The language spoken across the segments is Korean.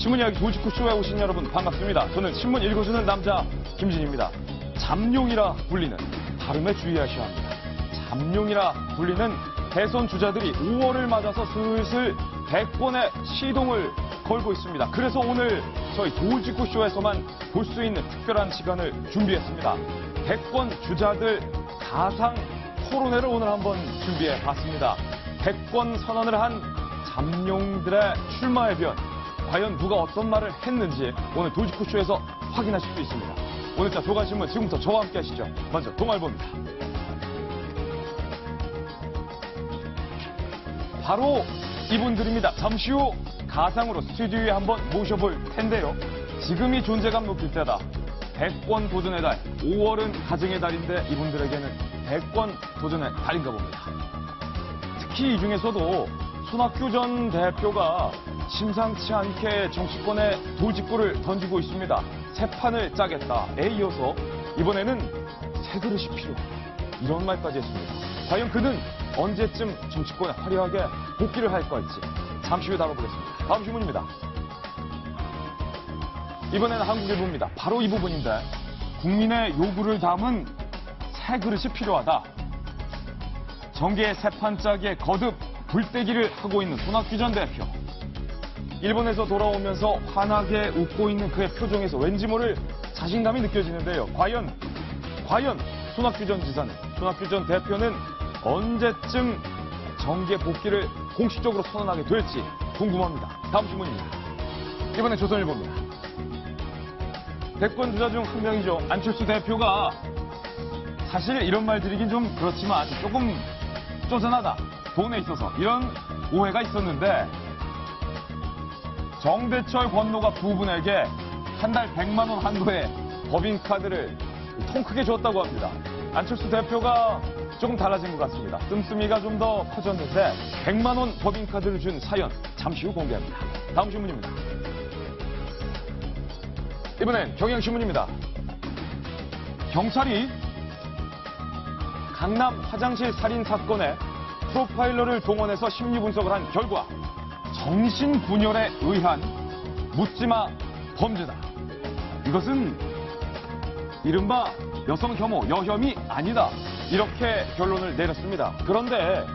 신문 이야기 도지코쇼에 오신 여러분 반갑습니다. 저는 신문 읽어주는 남자 김진입니다. 잠룡이라 불리는 발음에 주의하셔야 합니다. 잠룡이라 불리는 대선 주자들이 5월을 맞아서 슬슬 대권에 시동을 걸고 있습니다. 그래서 오늘 저희 도지코쇼에서만 볼 수 있는 특별한 시간을 준비했습니다. 대권 주자들 가상 토론회를 오늘 한번 준비해 봤습니다. 대권 선언을 한 잠룡들의 출마의 변, 과연 누가 어떤 말을 했는지 오늘 도지코쇼에서 확인하실 수 있습니다. 오늘자 도가신문 지금부터 저와 함께 하시죠. 먼저 동아일보입니다. 바로 이분들입니다. 잠시 후 가상으로 스튜디오에 한번 모셔볼 텐데요. 지금이 존재감 높일 때다. 대권 도전의 달, 5월은 가정의 달인데 이분들에게는 대권 도전의 달인가 봅니다. 특히 이 중에서도 손학규 전 대표가 심상치 않게 정치권에 돌직구를 던지고 있습니다. 새 판을 짜겠다에 이어서 이번에는 새 그릇이 필요하다. 이런 말까지 했습니다. 과연 그는 언제쯤 정치권에 화려하게 복귀를 할 걸지 잠시 후에 다뤄보겠습니다. 다음 신문입니다. 이번에는 한국일보입니다. 바로 이 부분인데 국민의 요구를 담은 새 그릇이 필요하다. 정계의 새 판 짜기에 거듭 불떼기를 하고 있는 손학규 전 대표. 일본에서 돌아오면서 환하게 웃고 있는 그의 표정에서 왠지 모를 자신감이 느껴지는데요. 과연 손학규 전 지사는, 손학규 전 대표는 언제쯤 정계 복귀를 공식적으로 선언하게 될지 궁금합니다. 다음 신문입니다. 이번엔 조선일보입니다. 대권 주자 중 한 명이죠. 안철수 대표가 사실 이런 말 드리긴 좀 그렇지만 조금 쪼잔하다. 돈에 있어서 이런 오해가 있었는데 정대철 권노가 부부에게 한 달 100만 원 한도의 법인카드를 통 크게 줬다고 합니다. 안철수 대표가 조금 달라진 것 같습니다. 씀씀이가 좀 더 커졌는데 100만 원 법인카드를 준 사연 잠시 후 공개합니다. 다음 신문입니다. 이번엔 경향신문입니다. 경찰이 강남 화장실 살인 사건에 프로파일러를 동원해서 심리 분석을 한 결과 정신분열에 의한 묻지마 범죄다. 이것은 이른바 여성 혐오, 여혐이 아니다. 이렇게 결론을 내렸습니다. 그런데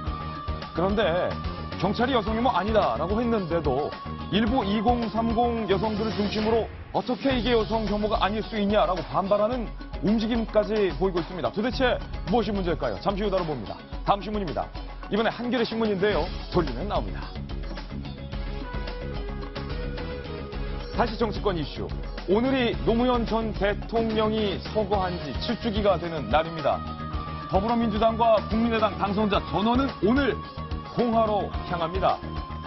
경찰이 여성 혐오 아니다라고 했는데도 일부 2030 여성들을 중심으로 어떻게 이게 여성 혐오가 아닐 수 있냐라고 반발하는 움직임까지 보이고 있습니다. 도대체 무엇이 문제일까요? 잠시 후 다뤄봅니다. 다음 신문입니다. 이번에 한겨레 신문인데요. 돌리면 나옵니다. 다시 정치권 이슈. 오늘이 노무현 전 대통령이 서거한 지 7주기가 되는 날입니다. 더불어민주당과 국민의당 당선자 전원은 오늘 공화로 향합니다.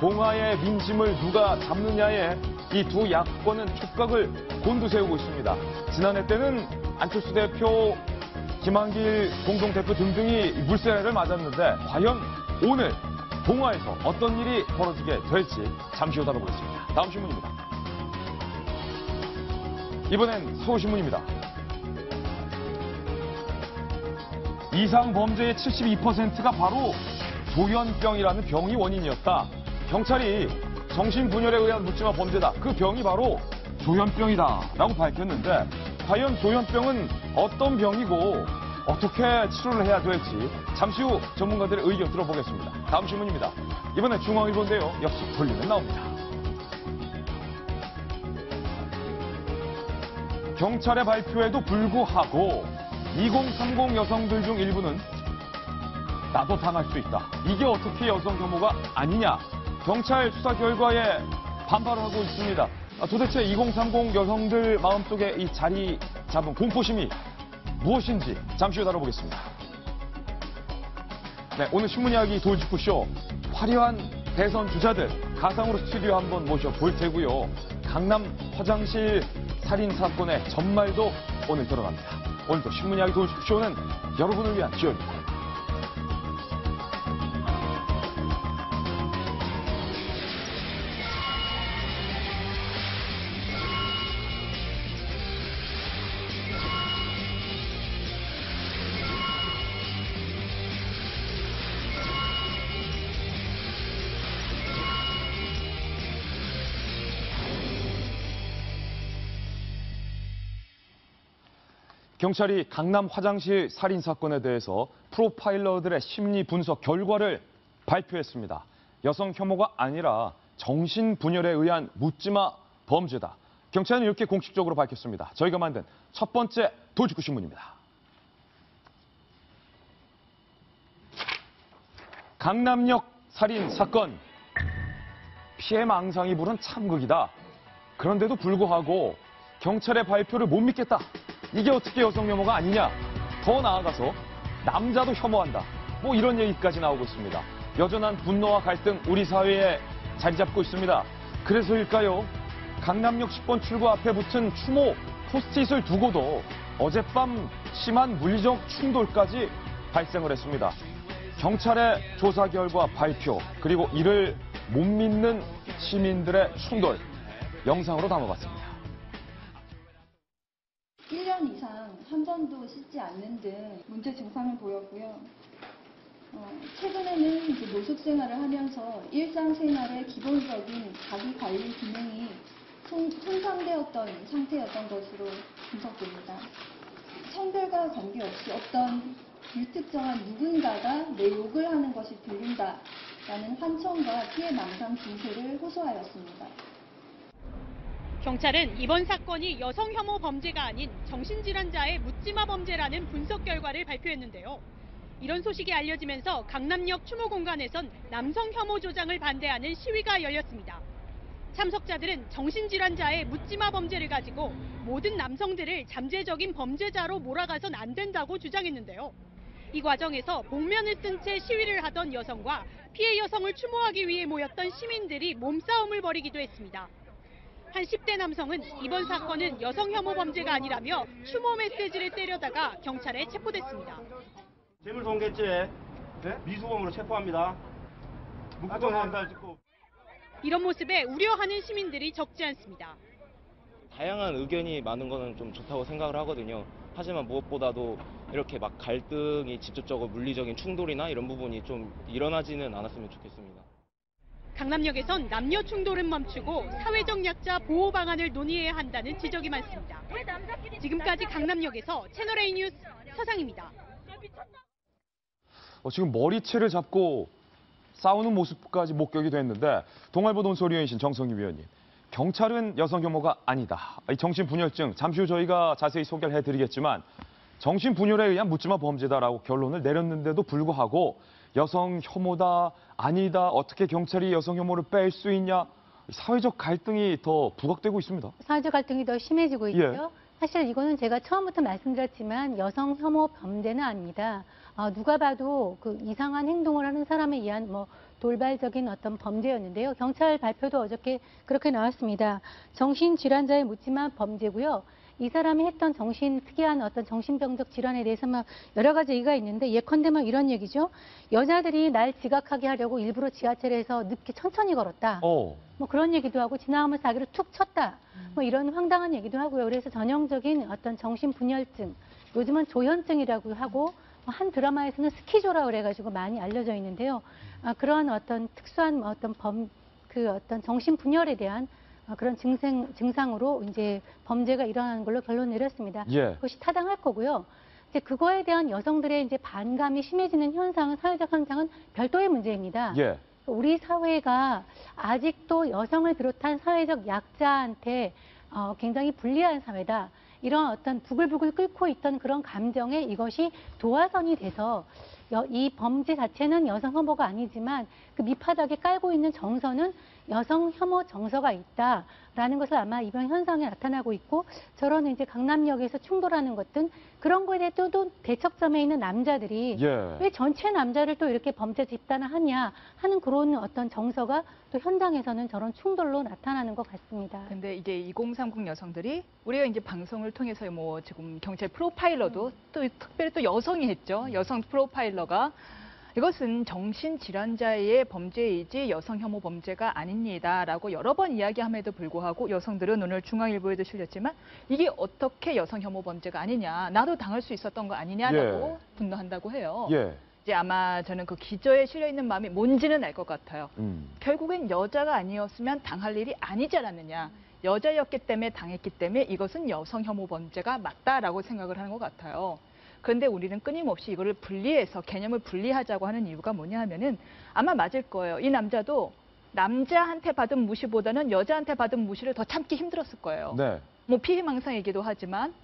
공화의 민심을 누가 잡느냐에 이 두 야권은 촉각을 곤두세우고 있습니다. 지난해 때는 안철수 대표, 김한길 공동대표 등등이 물세를 맞았는데 과연 오늘 공화에서 어떤 일이 벌어지게 될지 잠시 후 다뤄보겠습니다. 다음 신문입니다. 이번엔 서울신문입니다. 이상 범죄의 72%가 바로 조현병이라는 병이 원인이었다. 경찰이 정신분열에 의한 묻지마 범죄다. 그 병이 바로 조현병이다라고 밝혔는데 과연 조현병은 어떤 병이고 어떻게 치료를 해야 될지 잠시 후 전문가들의 의견 들어보겠습니다. 다음 신문입니다. 이번엔 중앙일보인데요. 역시 돌리면 나옵니다. 경찰의 발표에도 불구하고 2030 여성들 중 일부는 나도 당할 수 있다. 이게 어떻게 여성 혐오가 아니냐. 경찰 수사 결과에 반발을 하고 있습니다. 도대체 2030 여성들 마음속에 이 자리 잡은 공포심이 무엇인지 잠시 후 다뤄보겠습니다. 네, 오늘 신문 이야기 도지코쇼 화려한 대선 주자들 가상으로 스튜디오 한번 모셔볼 테고요. 강남 화장실 살인 사건의 전말도 오늘 들어갑니다. 오늘도 신문 이야기 도지코쇼는 여러분을 위한 기회입니다. 경찰이 강남 화장실 살인 사건에 대해서 프로파일러들의 심리 분석 결과를 발표했습니다. 여성 혐오가 아니라 정신분열에 의한 묻지마 범죄다. 경찰은 이렇게 공식적으로 밝혔습니다. 저희가 만든 첫 번째 돌직구 신문입니다. 강남역 살인 사건. 피해 망상이 부른 참극이다. 그런데도 불구하고 경찰의 발표를 못 믿겠다. 이게 어떻게 여성 혐오가 아니냐. 더 나아가서 남자도 혐오한다. 뭐 이런 얘기까지 나오고 있습니다. 여전한 분노와 갈등 우리 사회에 자리 잡고 있습니다. 그래서일까요? 강남역 10번 출구 앞에 붙은 추모 포스트잇을 두고도 어젯밤 심한 물리적 충돌까지 발생을 했습니다. 경찰의 조사 결과 발표, 그리고 이를 못 믿는 시민들의 충돌, 영상으로 담아봤습니다. 1년 이상 한 번도 씻지 않는 등 문제 증상을 보였고요. 최근에는 이제 노숙 생활을 하면서 일상생활의 기본적인 자기 관리 기능이 손상되었던 상태였던 것으로 분석됩니다. 성별과 관계없이 어떤 불특정한 누군가가 내 욕을 하는 것이 들린다라는 환청과 피해 망상 증세를 호소하였습니다. 경찰은 이번 사건이 여성 혐오 범죄가 아닌 정신질환자의 묻지마 범죄라는 분석 결과를 발표했는데요. 이런 소식이 알려지면서 강남역 추모 공간에선 남성 혐오 조장을 반대하는 시위가 열렸습니다. 참석자들은 정신질환자의 묻지마 범죄를 가지고 모든 남성들을 잠재적인 범죄자로 몰아가선 안 된다고 주장했는데요. 이 과정에서 복면을 쓴 채 시위를 하던 여성과 피해 여성을 추모하기 위해 모였던 시민들이 몸싸움을 벌이기도 했습니다. 한 10대 남성은 이번 사건은 여성 혐오 범죄가 아니라며 추모 메시지를 때려다가 경찰에 체포됐습니다. 재물손괴죄 네? 미수범으로 체포합니다. 묵고동 한달 찍고. 이런 모습에 우려하는 시민들이 적지 않습니다. 다양한 의견이 많은 거는 좀 좋다고 생각을 하거든요. 하지만 무엇보다도 이렇게 막 갈등이 직접적으로 물리적인 충돌이나 이런 부분이 좀 일어나지는 않았으면 좋겠습니다. 강남역에선 남녀 충돌은 멈추고 사회적 약자 보호 방안을 논의해야 한다는 지적이 많습니다. 지금까지 강남역에서 채널A 뉴스 서상입니다. 지금 머리채를 잡고 싸우는 모습까지 목격이 됐는데 동아일보 논설위원이신 정성희 위원님, 경찰은 여성 혐오가 아니다. 이 정신분열증 잠시 후 저희가 자세히 소개를 해드리겠지만 정신분열에 의한 묻지마 범죄다라고 결론을 내렸는데도 불구하고 여성 혐오다, 아니다, 어떻게 경찰이 여성 혐오를 뺄 수 있냐, 사회적 갈등이 더 부각되고 있습니다. 사회적 갈등이 더 심해지고 있고요. 사실 이거는 제가 처음부터 말씀드렸지만 여성 혐오 범죄는 아닙니다. 누가 봐도 그 이상한 행동을 하는 사람에 의한 돌발적인 어떤 범죄였는데요. 경찰 발표도 어저께 그렇게 나왔습니다. 정신질환자의 묻지마 범죄고요. 이 사람이 했던 특이한 어떤 정신병적 질환에 대해서 여러 가지 얘기가 있는데 예컨대 이런 얘기죠. 여자들이 날 지각하게 하려고 일부러 지하철에서 늦게 천천히 걸었다. 그런 얘기도 하고 지나가면서 자기를 툭 쳤다. 이런 황당한 얘기도 하고요. 그래서 전형적인 어떤 정신분열증, 요즘은 조현증이라고 하고 한 드라마에서는 스키조라 그래가지고 많이 알려져 있는데요. 그런 어떤 특수한 어떤 정신분열에 대한 그런 증상으로 이제 범죄가 일어나는 걸로 결론 내렸습니다. 그것이 타당할 거고요. 이제 그거에 대한 여성들의 이제 반감이 심해지는 현상은, 사회적 현상은 별도의 문제입니다. 우리 사회가 아직도 여성을 비롯한 사회적 약자한테 굉장히 불리한 사회다. 이런 어떤 부글부글 끓고 있던 그런 감정에 이것이 도화선이 돼서 이 범죄 자체는 여성 혐오가 아니지만 그 밑바닥에 깔고 있는 정서는 여성 혐오 정서가 있다라는 것을 아마 이번 현상에 나타나고 있고, 저런 이제 강남역에서 충돌하는 것든 그런 거에 대해 또 대척점에 있는 남자들이 왜 전체 남자를 또 이렇게 범죄 집단을 하냐 하는 그런 어떤 정서가 또 현장에서는 저런 충돌로 나타나는 것 같습니다. 근데 이제 2030 여성들이 우리가 이제 방송을 통해서 지금 경찰 프로파일러도 또 특별히 또 여성이 했죠. 여성 프로파일러가 이것은 정신질환자의 범죄이지 여성 혐오 범죄가 아닙니다라고 여러 번 이야기함에도 불구하고 여성들은 오늘 중앙일보에도 실렸지만 이게 어떻게 여성 혐오 범죄가 아니냐, 나도 당할 수 있었던 거 아니냐라고 분노한다고 해요. 이제 아마 저는 그 기저에 실려 있는 마음이 뭔지는 알 것 같아요. 결국엔 여자가 아니었으면 당할 일이 아니지 않았느냐. 여자였기 때문에 당했기 때문에 이것은 여성 혐오 범죄가 맞다라고 생각을 하는 것 같아요. 그런데 우리는 끊임없이 이거를 분리해서 개념을 분리하자고 하는 이유가 뭐냐 하면은 아마 맞을 거예요. 이 남자도 남자한테 받은 무시보다는 여자한테 받은 무시를 더 참기 힘들었을 거예요. 네. 뭐 피해망상이기도 하지만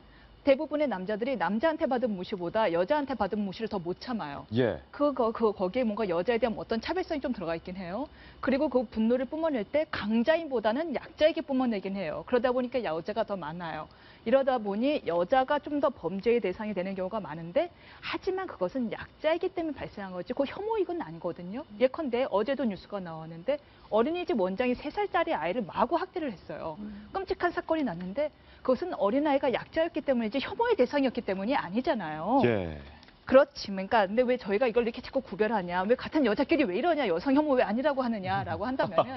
대부분의 남자들이 남자한테 받은 무시보다 여자한테 받은 무시를 더 못 참아요. 예. 거기에 뭔가 여자에 대한 어떤 차별성이 좀 들어가 있긴 해요. 그리고 그 분노를 뿜어낼 때 강자인보다는 약자에게 뿜어내긴 해요. 그러다 보니까 여자가 더 많아요. 이러다 보니 여자가 좀 더 범죄의 대상이 되는 경우가 많은데 하지만 그것은 약자이기 때문에 발생한 거지 그 혐오이건 아니거든요. 예컨대 어제도 뉴스가 나왔는데 어린이집 원장이 3살짜리 아이를 마구 학대를 했어요. 끔찍한 사건이 났는데 그것은 어린아이가 약자였기 때문이지 혐오의 대상이었기 때문이 아니잖아요. 예. 그렇지만, 그러니까 근데 왜 저희가 이걸 이렇게 자꾸 구별하냐, 왜 같은 여자끼리 왜 이러냐, 여성 혐오 왜 아니라고 하느냐라고 한다면은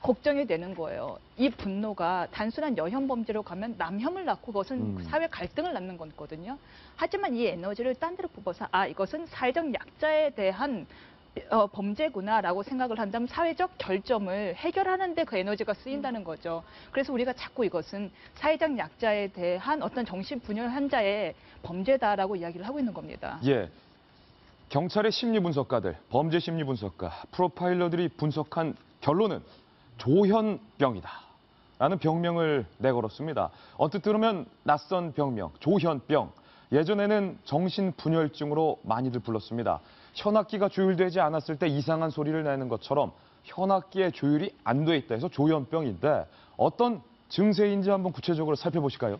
걱정이 되는 거예요. 이 분노가 단순한 여혐 범죄로 가면 남혐을 낳고 그것은 사회 갈등을 낳는 거거든요. 하지만 이 에너지를 딴 데로 뽑아서 이것은 사회적 약자에 대한 범죄구나라고 생각을 한다면 사회적 결점을 해결하는 데 그 에너지가 쓰인다는 거죠. 그래서 우리가 자꾸 이것은 사회적 약자에 대한 어떤 정신분열 환자의 범죄다라고 이야기를 하고 있는 겁니다. 예. 경찰의 심리분석가들, 범죄 심리분석가, 프로파일러들이 분석한 결론은 조현병이다 라는 병명을 내걸었습니다. 언뜻 들으면 낯선 병명, 조현병. 예전에는 정신분열증으로 많이들 불렀습니다. 현악기가 조율되지 않았을 때 이상한 소리를 내는 것처럼 현악기의 조율이 안 돼 있다 해서 조현병인데 어떤 증세인지 한번 구체적으로 살펴보실까요?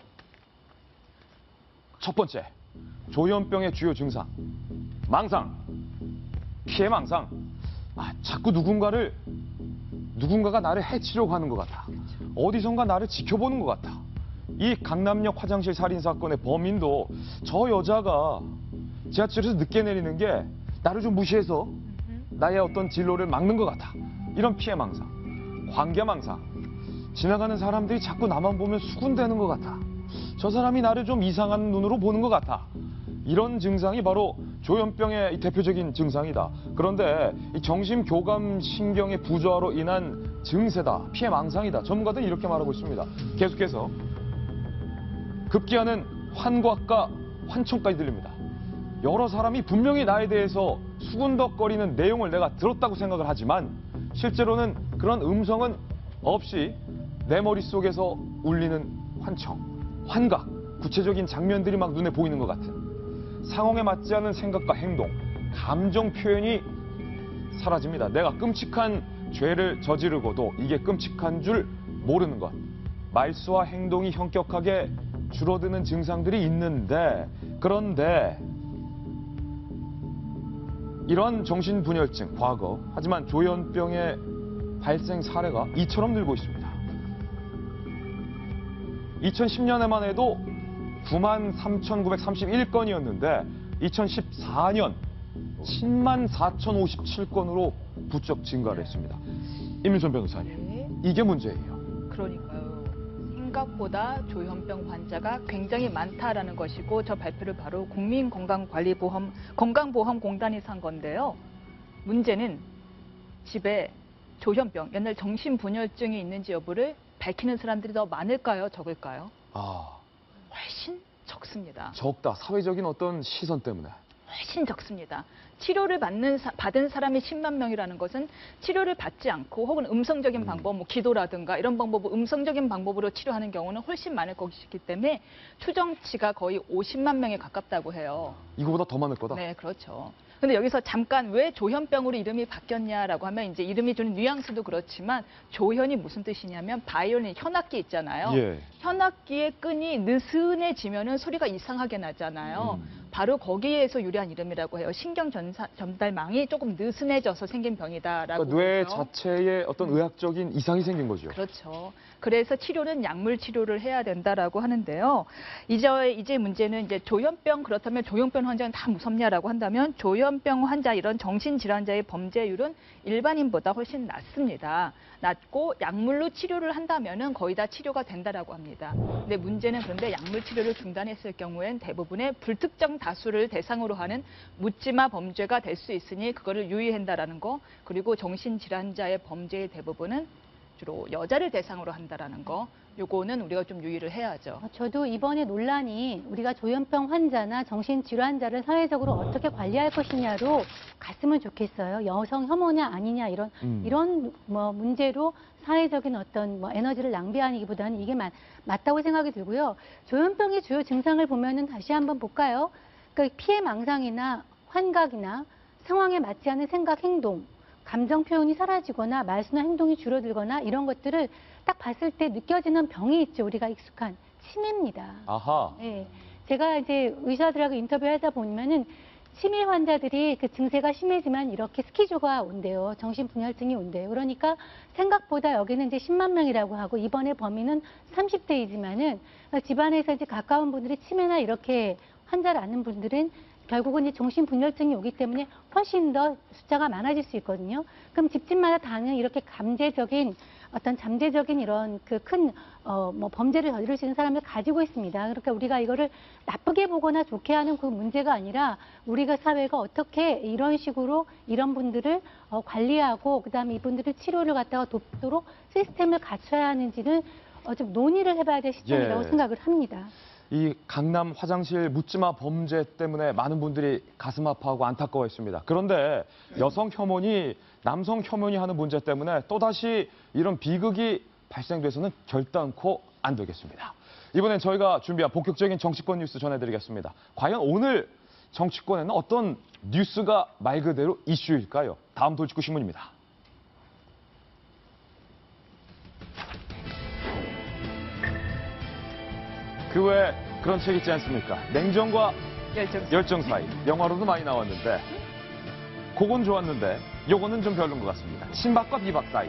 첫 번째, 조현병의 주요 증상. 망상, 피해망상. 자꾸 누군가가 나를 해치려고 하는 것 같아. 어디선가 나를 지켜보는 것 같아. 이 강남역 화장실 살인 사건의 범인도 저 여자가 지하철에서 늦게 내리는 게 나를 좀 무시해서 나의 어떤 진로를 막는 것 같아. 이런 피해망상, 관계망상. 지나가는 사람들이 자꾸 나만 보면 수군대는 것 같아. 저 사람이 나를 좀 이상한 눈으로 보는 것 같아. 이런 증상이 바로 조현병의 대표적인 증상이다. 그런데 이 정신교감신경의 부조화로 인한 증세다, 피해망상이다. 전문가들은 이렇게 말하고 있습니다. 계속해서 급기야는 환각과 환청까지 들립니다. 여러 사람이 분명히 나에 대해서 수군덕거리는 내용을 내가 들었다고 생각을 하지만 실제로는 그런 음성은 없이 내 머릿속에서 울리는 환청, 환각, 구체적인 장면들이 막 눈에 보이는 것 같은 상황에 맞지 않은 생각과 행동, 감정 표현이 사라집니다. 내가 끔찍한 죄를 저지르고도 이게 끔찍한 줄 모르는 것. 말수와 행동이 현격하게 줄어드는 증상들이 있는데 그런데 이런 정신분열증, 과거, 하지만 조현병의 발생 사례가 이처럼 늘고 있습니다. 2010년에만 해도 93,931건이었는데 2014년 104,057건으로 부쩍 증가를 했습니다. 임윤선 변호사님, 이게 문제예요. 그러니까요. 생각보다 조현병 환자가 굉장히 많다라는 것이고 저 발표를 바로 건강보험공단이 산 건데요. 문제는 집에 조현병, 옛날 정신분열증이 있는지 여부를 밝히는 사람들이 더 많을까요? 적을까요? 훨씬 적습니다. 적다. 사회적인 어떤 시선 때문에. 훨씬 적습니다. 치료를 받은 사람이 10만 명이라는 것은 치료를 받지 않고 혹은 음성적인 방법, 뭐 기도라든가 이런 방법을 음성적인 방법으로 치료하는 경우는 훨씬 많을 것이기 때문에 추정치가 거의 50만 명에 가깝다고 해요. 이거보다 더 많을 거다? 네, 그렇죠. 근데 여기서 잠깐 왜 조현병으로 이름이 바뀌었냐라고 하면 이제 이름이 주는 뉘앙스도 그렇지만 조현이 무슨 뜻이냐면 바이올린, 현악기 있잖아요. 예. 현악기의 끈이 느슨해지면은 소리가 이상하게 나잖아요. 바로 거기에서 유래한 이름이라고 해요. 신경 전달망이 조금 느슨해져서 생긴 병이다라고. 그러니까 뇌 그러죠. 자체에 어떤 의학적인 이상이 생긴 거죠. 그렇죠. 그래서 치료는 약물 치료를 해야 된다라고 하는데요. 이제 문제는 이제 조현병, 그렇다면 조현병 환자는 다 무섭냐라고 한다면 조현병 환자, 이런 정신질환자의 범죄율은 일반인보다 훨씬 낮습니다. 낮고 약물로 치료를 한다면은 거의 다 치료가 된다라고 합니다. 근데 문제는 그런데 약물 치료를 중단했을 경우엔 대부분의 불특정 다수를 대상으로 하는 묻지마 범죄가 될 수 있으니 그거를 유의한다라는 거. 그리고 정신질환자의 범죄의 대부분은 주로 여자를 대상으로 한다라는 거, 요거는 우리가 좀 유의를 해야죠. 저도 이번에 논란이 우리가 조현병 환자나 정신질환자를 사회적으로 어떻게 관리할 것이냐로 갔으면 좋겠어요. 여성 혐오냐 아니냐 이런 뭐 문제로 사회적인 어떤 뭐 에너지를 낭비하기보다는 이게 맞다고 생각이 들고요. 조현병의 주요 증상을 보면은 다시 한번 볼까요? 그러니까 피해 망상이나 환각이나 상황에 맞지 않은 생각, 행동, 감정 표현이 사라지거나 말수나 행동이 줄어들거나 이런 것들을 딱 봤을 때 느껴지는 병이 있죠. 우리가 익숙한 치매입니다. 아하. 네. 제가 이제 의사들하고 인터뷰하다 보면은 치매 환자들이 그 증세가 심해지만 이렇게 스키즈가 온대요. 정신분열증이 온대요. 그러니까 생각보다 여기는 이제 10만 명이라고 하고 이번에 범인은 30대이지만은 집안에서 이제 가까운 분들이 치매나 이렇게 환자를 앓는 분들은 결국은 이제 정신분열증이 오기 때문에 훨씬 더 숫자가 많아질 수 있거든요. 그럼 집집마다 다는 이렇게 잠재적인 이런 그 큰 뭐 범죄를 저지를 수 있는 사람을 가지고 있습니다. 그러니까 우리가 이거를 나쁘게 보거나 좋게 하는 그 문제가 아니라 우리가 사회가 어떻게 이런 식으로 이런 분들을 관리하고 그다음에 이분들을 치료를 갖다가 돕도록 시스템을 갖춰야 하는지는 좀 논의를 해봐야 될 시점이라고 생각을 합니다. 이 강남 화장실 묻지마 범죄 때문에 많은 분들이 가슴 아파하고 안타까워했습니다. 그런데 여성 혐오니 남성 혐오니 하는 문제 때문에 또다시 이런 비극이 발생돼서는 결단코 안 되겠습니다. 이번엔 저희가 준비한 본격적인 정치권 뉴스 전해드리겠습니다. 과연 오늘 정치권에는 어떤 뉴스가 말 그대로 이슈일까요? 다음 돌직구 신문입니다. 그 외에 그런 책 있지 않습니까? 냉정과 열정 사이. 영화로도 많이 나왔는데 그건 좋았는데 요거는 좀 별론 것 같습니다. 친박과 비박 사이.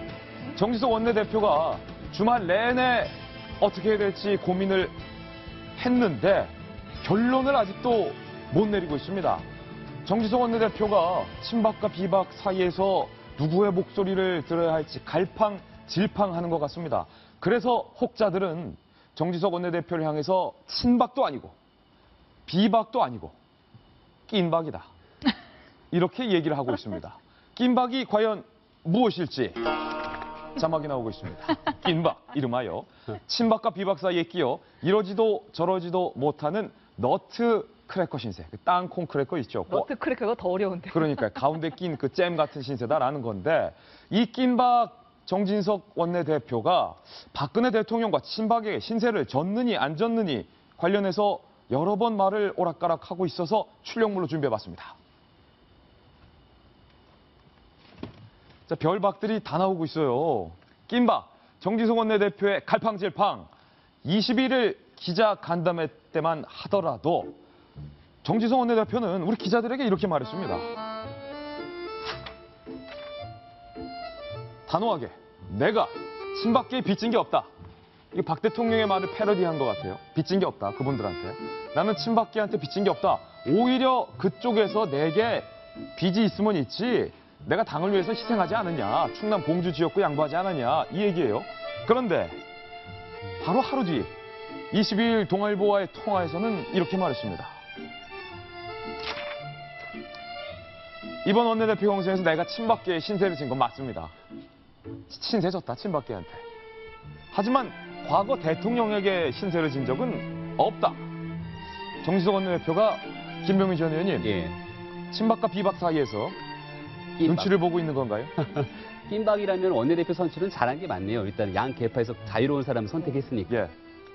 정지석 원내대표가 주말 내내 어떻게 해야 될지 고민을 했는데 결론을 아직도 못 내리고 있습니다. 정지석 원내대표가 친박과 비박 사이에서 누구의 목소리를 들어야 할지 갈팡질팡하는 것 같습니다. 그래서 혹자들은 정지석 원내대표를 향해서 친박도 아니고 비박도 아니고 낀박이다. 이렇게 얘기를 하고 있습니다. 낀박이 과연 무엇일지 자막이 나오고 있습니다. 낀박, 이름하여 친박과 비박 사이에 끼어 이러지도 저러지도 못하는 너트 크래커 신세. 그 땅콩 크래커 있죠. 너트 크래커가 더 어려운데. 그러니까 가운데 낀 그 잼 같은 신세다라는 건데 이 낀박 정진석 원내대표가 박근혜 대통령과 친박의 신세를 졌느니 안 졌느니 관련해서 여러 번 말을 오락가락하고 있어서 출력물로 준비해봤습니다. 자, 별박들이 다 나오고 있어요. 낀박 정진석 원내대표의 갈팡질팡 21일 기자 간담회 때만 하더라도 정진석 원내대표는 우리 기자들에게 이렇게 말했습니다. 단호하게 내가 친박계에 빚진 게 없다. 이게 박 대통령의 말을 패러디한 것 같아요. 빚진 게 없다. 그분들한테. 나는 친박계한테 빚진 게 없다. 오히려 그쪽에서 내게 빚이 있으면 있지. 내가 당을 위해서 희생하지 않았냐. 충남 공주 지역구 양보하지 않았냐. 이 얘기예요. 그런데 바로 하루 뒤 22일 동아일보와의 통화에서는 이렇게 말했습니다. 이번 원내대표 경선에서 내가 친박계에 신세를 진 건 맞습니다. 신세 졌다, 친박계한테. 하지만 과거 대통령에게 신세를 진 적은 없다. 정지석 원내대표가 김병민 전 의원님, 친박과 비박 사이에서 눈치를 보고 있는 건가요? 낀박이라면 원내대표 선출은 잘한 게 맞네요. 일단 양 계파에서 자유로운 사람을 선택했으니까.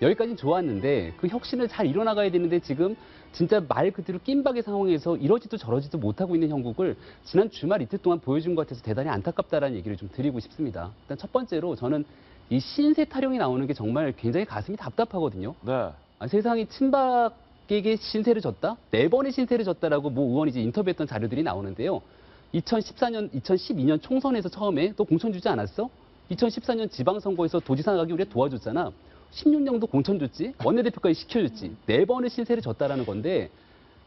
여기까지는 좋았는데 그 혁신을 잘 이뤄나가야 되는데 지금 진짜 말 그대로 낀박의 상황에서 이러지도 저러지도 못하고 있는 형국을 지난 주말 이틀 동안 보여준 것 같아서 대단히 안타깝다라는 얘기를 좀 드리고 싶습니다. 일단 첫 번째로 저는 이 신세 타령이 나오는 게 정말 굉장히 가슴이 답답하거든요. 네. 세상이 친박에게 신세를 졌다? 4번의 신세를 졌다라고 모 의원이 이제 인터뷰했던 자료들이 나오는데요. 2014년, 2012년 총선에서 처음에 또 공천 주지 않았어? 2014년 지방선거에서 도지사 가기 우리가 도와줬잖아. 16년도 공천 줬지, 원내대표까지 시켜줬지, 4번의 신세를 졌다라는 건데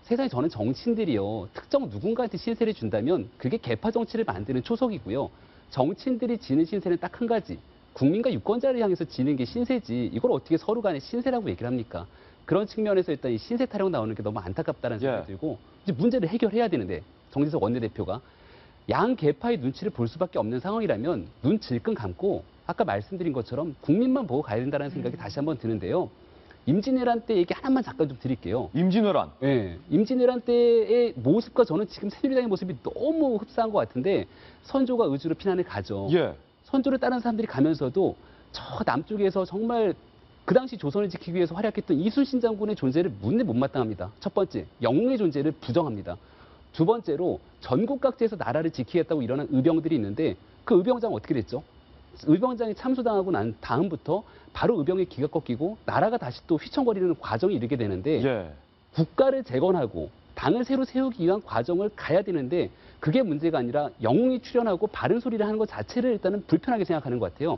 세상에 저는 정치인들이요. 특정 누군가한테 신세를 준다면 그게 개파 정치를 만드는 초석이고요. 정치인들이 지는 신세는 딱 한 가지. 국민과 유권자를 향해서 지는 게 신세지. 이걸 어떻게 서로 간에 신세라고 얘기를 합니까? 그런 측면에서 일단 이 신세 타령 나오는 게 너무 안타깝다는 생각이 들고 이제 문제를 해결해야 되는데 정진석 원내대표가 양 개파의 눈치를 볼 수밖에 없는 상황이라면 눈 질끈 감고 아까 말씀드린 것처럼 국민만 보고 가야 된다는 생각이 다시 한번 드는데요. 임진왜란 때 얘기 하나만 잠깐 좀 드릴게요. 임진왜란. 네, 임진왜란 때의 모습과 저는 지금 새누리당의 모습이 너무 흡사한 것 같은데 선조가 의주로 피난을 가죠. 예. 선조를 따른 사람들이 가면서도 저 남쪽에서 정말 그 당시 조선을 지키기 위해서 활약했던 이순신 장군의 존재를 묻는 못마땅합니다. 첫 번째, 영웅의 존재를 부정합니다. 두 번째로 전국 각지에서 나라를 지키겠다고 일어난 의병들이 있는데 그 의병장 어떻게 됐죠? 의병장이 참수당하고 난 다음부터 바로 의병의 기가 꺾이고 나라가 다시 또 휘청거리는 과정이 이르게 되는데 예. 국가를 재건하고 당을 새로 세우기 위한 과정을 가야 되는데 그게 문제가 아니라 영웅이 출연하고 바른 소리를 하는 것 자체를 일단은 불편하게 생각하는 것 같아요.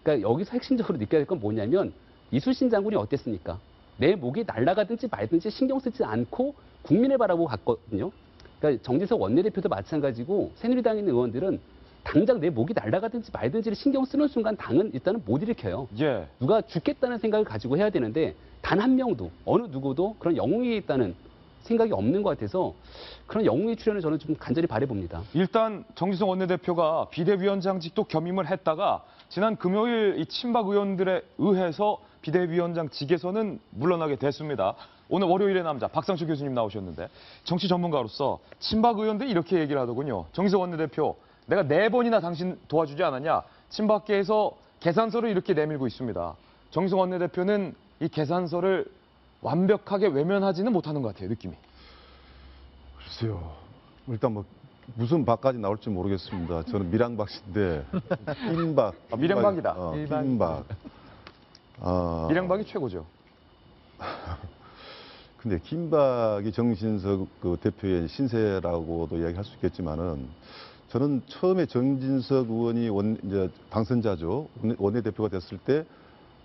그러니까 여기서 핵심적으로 느껴야 될 건 뭐냐면 이순신 장군이 어땠습니까? 내 목이 날아가든지 말든지 신경 쓰지 않고 국민을 바라보고 갔거든요. 그러니까 정진석 원내대표도 마찬가지고 새누리당에 있는 의원들은 당장 내 목이 날아가든지 말든지를 신경 쓰는 순간 당은 일단은 못 일으켜요. 예. 누가 죽겠다는 생각을 가지고 해야 되는데 단 한 명도 어느 누구도 그런 영웅이 있다는 생각이 없는 것 같아서 그런 영웅의 출연을 저는 좀 간절히 바라봅니다. 일단 정진석 원내대표가 비대위원장직도 겸임을 했다가 지난 금요일 이 친박 의원들에 의해서 비대위원장직에서는 물러나게 됐습니다. 오늘 월요일의 남자 박상철 교수님 나오셨는데 정치 전문가로서 친박 의원들이 이렇게 얘기를 하더군요. 정진석 원내대표, 내가 4번이나 당신 도와주지 않았냐. 친박계에서 계산서를 이렇게 내밀고 있습니다. 정진석 원내대표는 이 계산서를 완벽하게 외면하지는 못하는 것 같아요, 느낌이. 글쎄요. 일단 뭐 무슨 박까지 나올지 모르겠습니다. 저는 밀양박인데 낀박. 밀양박이다. 낀박. 밀양박이 최고죠. 근데 낀박이 정진석 그 대표의 신세라고도 이야기할 수 있겠지만은 저는 처음에 정진석 의원이 이제 당선자죠. 원내대표가 됐을 때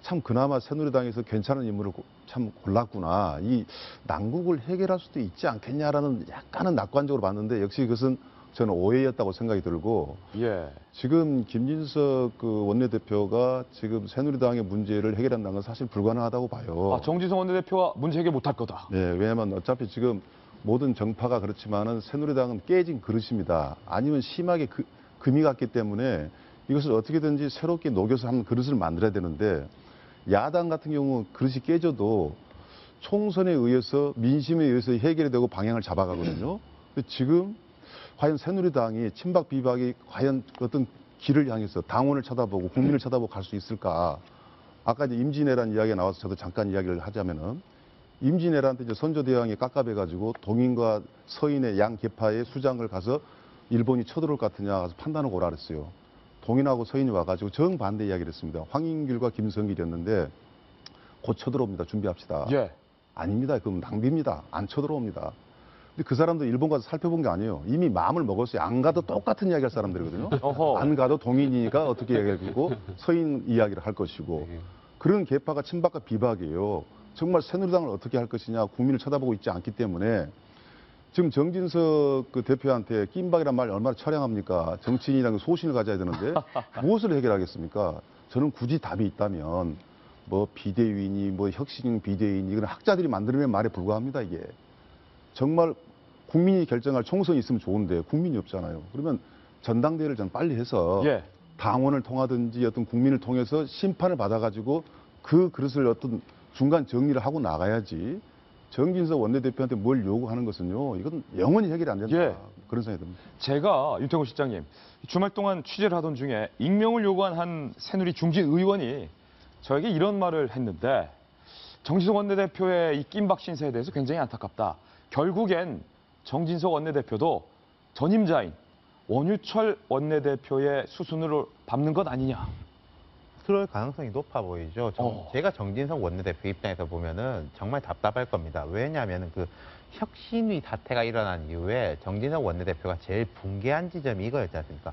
참 그나마 새누리당에서 괜찮은 인물을 참 골랐구나. 이 난국을 해결할 수도 있지 않겠냐라는 약간은 낙관적으로 봤는데 역시 그것은 저는 오해였다고 생각이 들고 예. 지금 김진석 그 원내대표가 지금 새누리당의 문제를 해결한다는 건 사실 불가능하다고 봐요. 아, 정진석 원내대표가 문제 해결 못할 거다. 네, 왜냐하면 어차피 지금 모든 정파가 그렇지만은 새누리당은 깨진 그릇입니다. 아니면 심하게 금이 갔기 때문에 이것을 어떻게든지 새롭게 녹여서 한 그릇을 만들어야 되는데 야당 같은 경우 그릇이 깨져도 총선에 의해서 민심에 의해서 해결이 되고 방향을 잡아가거든요. 근데 지금 과연 새누리당이 친박 비박이 과연 어떤 길을 향해서 당원을 쳐다보고 국민을 쳐다보고 갈 수 있을까? 아까 이제 임진왜란 이야기가 나와서 저도 잠깐 이야기를 하자면은 임진왜란 때 이제 선조대왕이 깝깝해가지고 동인과 서인의 양 계파의 수장을 가서 일본이 쳐들어올 것 같으냐 가서 판단하고 오라 그랬어요. 동인하고 서인이 와가지고 정반대 이야기를 했습니다. 황인길과 김성길이었는데 곧 쳐들어옵니다. 준비합시다. 예. 아닙니다. 그럼 낭비입니다. 안 쳐들어옵니다. 근데 그 사람도 일본 가서 살펴본 게 아니에요. 이미 마음을 먹었어요. 안 가도 똑같은 이야기 할 사람들이거든요. 어허. 안 가도 동인이니까 어떻게 얘기하고 서인 이야기를 할 것이고 그런 계파가 친박과 비박이에요. 정말 새누리당을 어떻게 할 것이냐 국민을 쳐다보고 있지 않기 때문에 지금 정진석 그 대표한테 낀박이란 말 얼마나 처량합니까? 정치인이라는 소신을 가져야 되는데 무엇을 해결하겠습니까? 저는 굳이 답이 있다면 뭐 비대위니 뭐 혁신 비대위니 이건 학자들이 만들어낸 말에 불과합니다. 이게 정말 국민이 결정할 총선이 있으면 좋은데 국민이 없잖아요. 그러면 전당대회를 좀 빨리 해서 예. 당원을 통하든지 어떤 국민을 통해서 심판을 받아가지고 그 그릇을 어떤 중간 정리를 하고 나가야지. 정진석 원내대표한테 뭘 요구하는 것은요. 이건 영원히 해결이 안 된다. 예. 그런 생각이 듭니다. 제가 윤태곤 실장님 주말 동안 취재를 하던 중에 익명을 요구한 한 새누리 중진 의원이 저에게 이런 말을 했는데 정진석 원내대표의 이 낀박 신세에 대해서 굉장히 안타깝다. 결국엔 정진석 원내대표도 전임자인 원유철 원내대표의 수순으로 밟는 것 아니냐. 그럴 가능성이 높아 보이죠. 제가 정진석 원내대표 입장에서 보면은 정말 답답할 겁니다. 왜냐하면 그 혁신위 사태가 일어난 이후에 정진석 원내대표가 제일 붕괴한 지점이 이거였지 않습니까?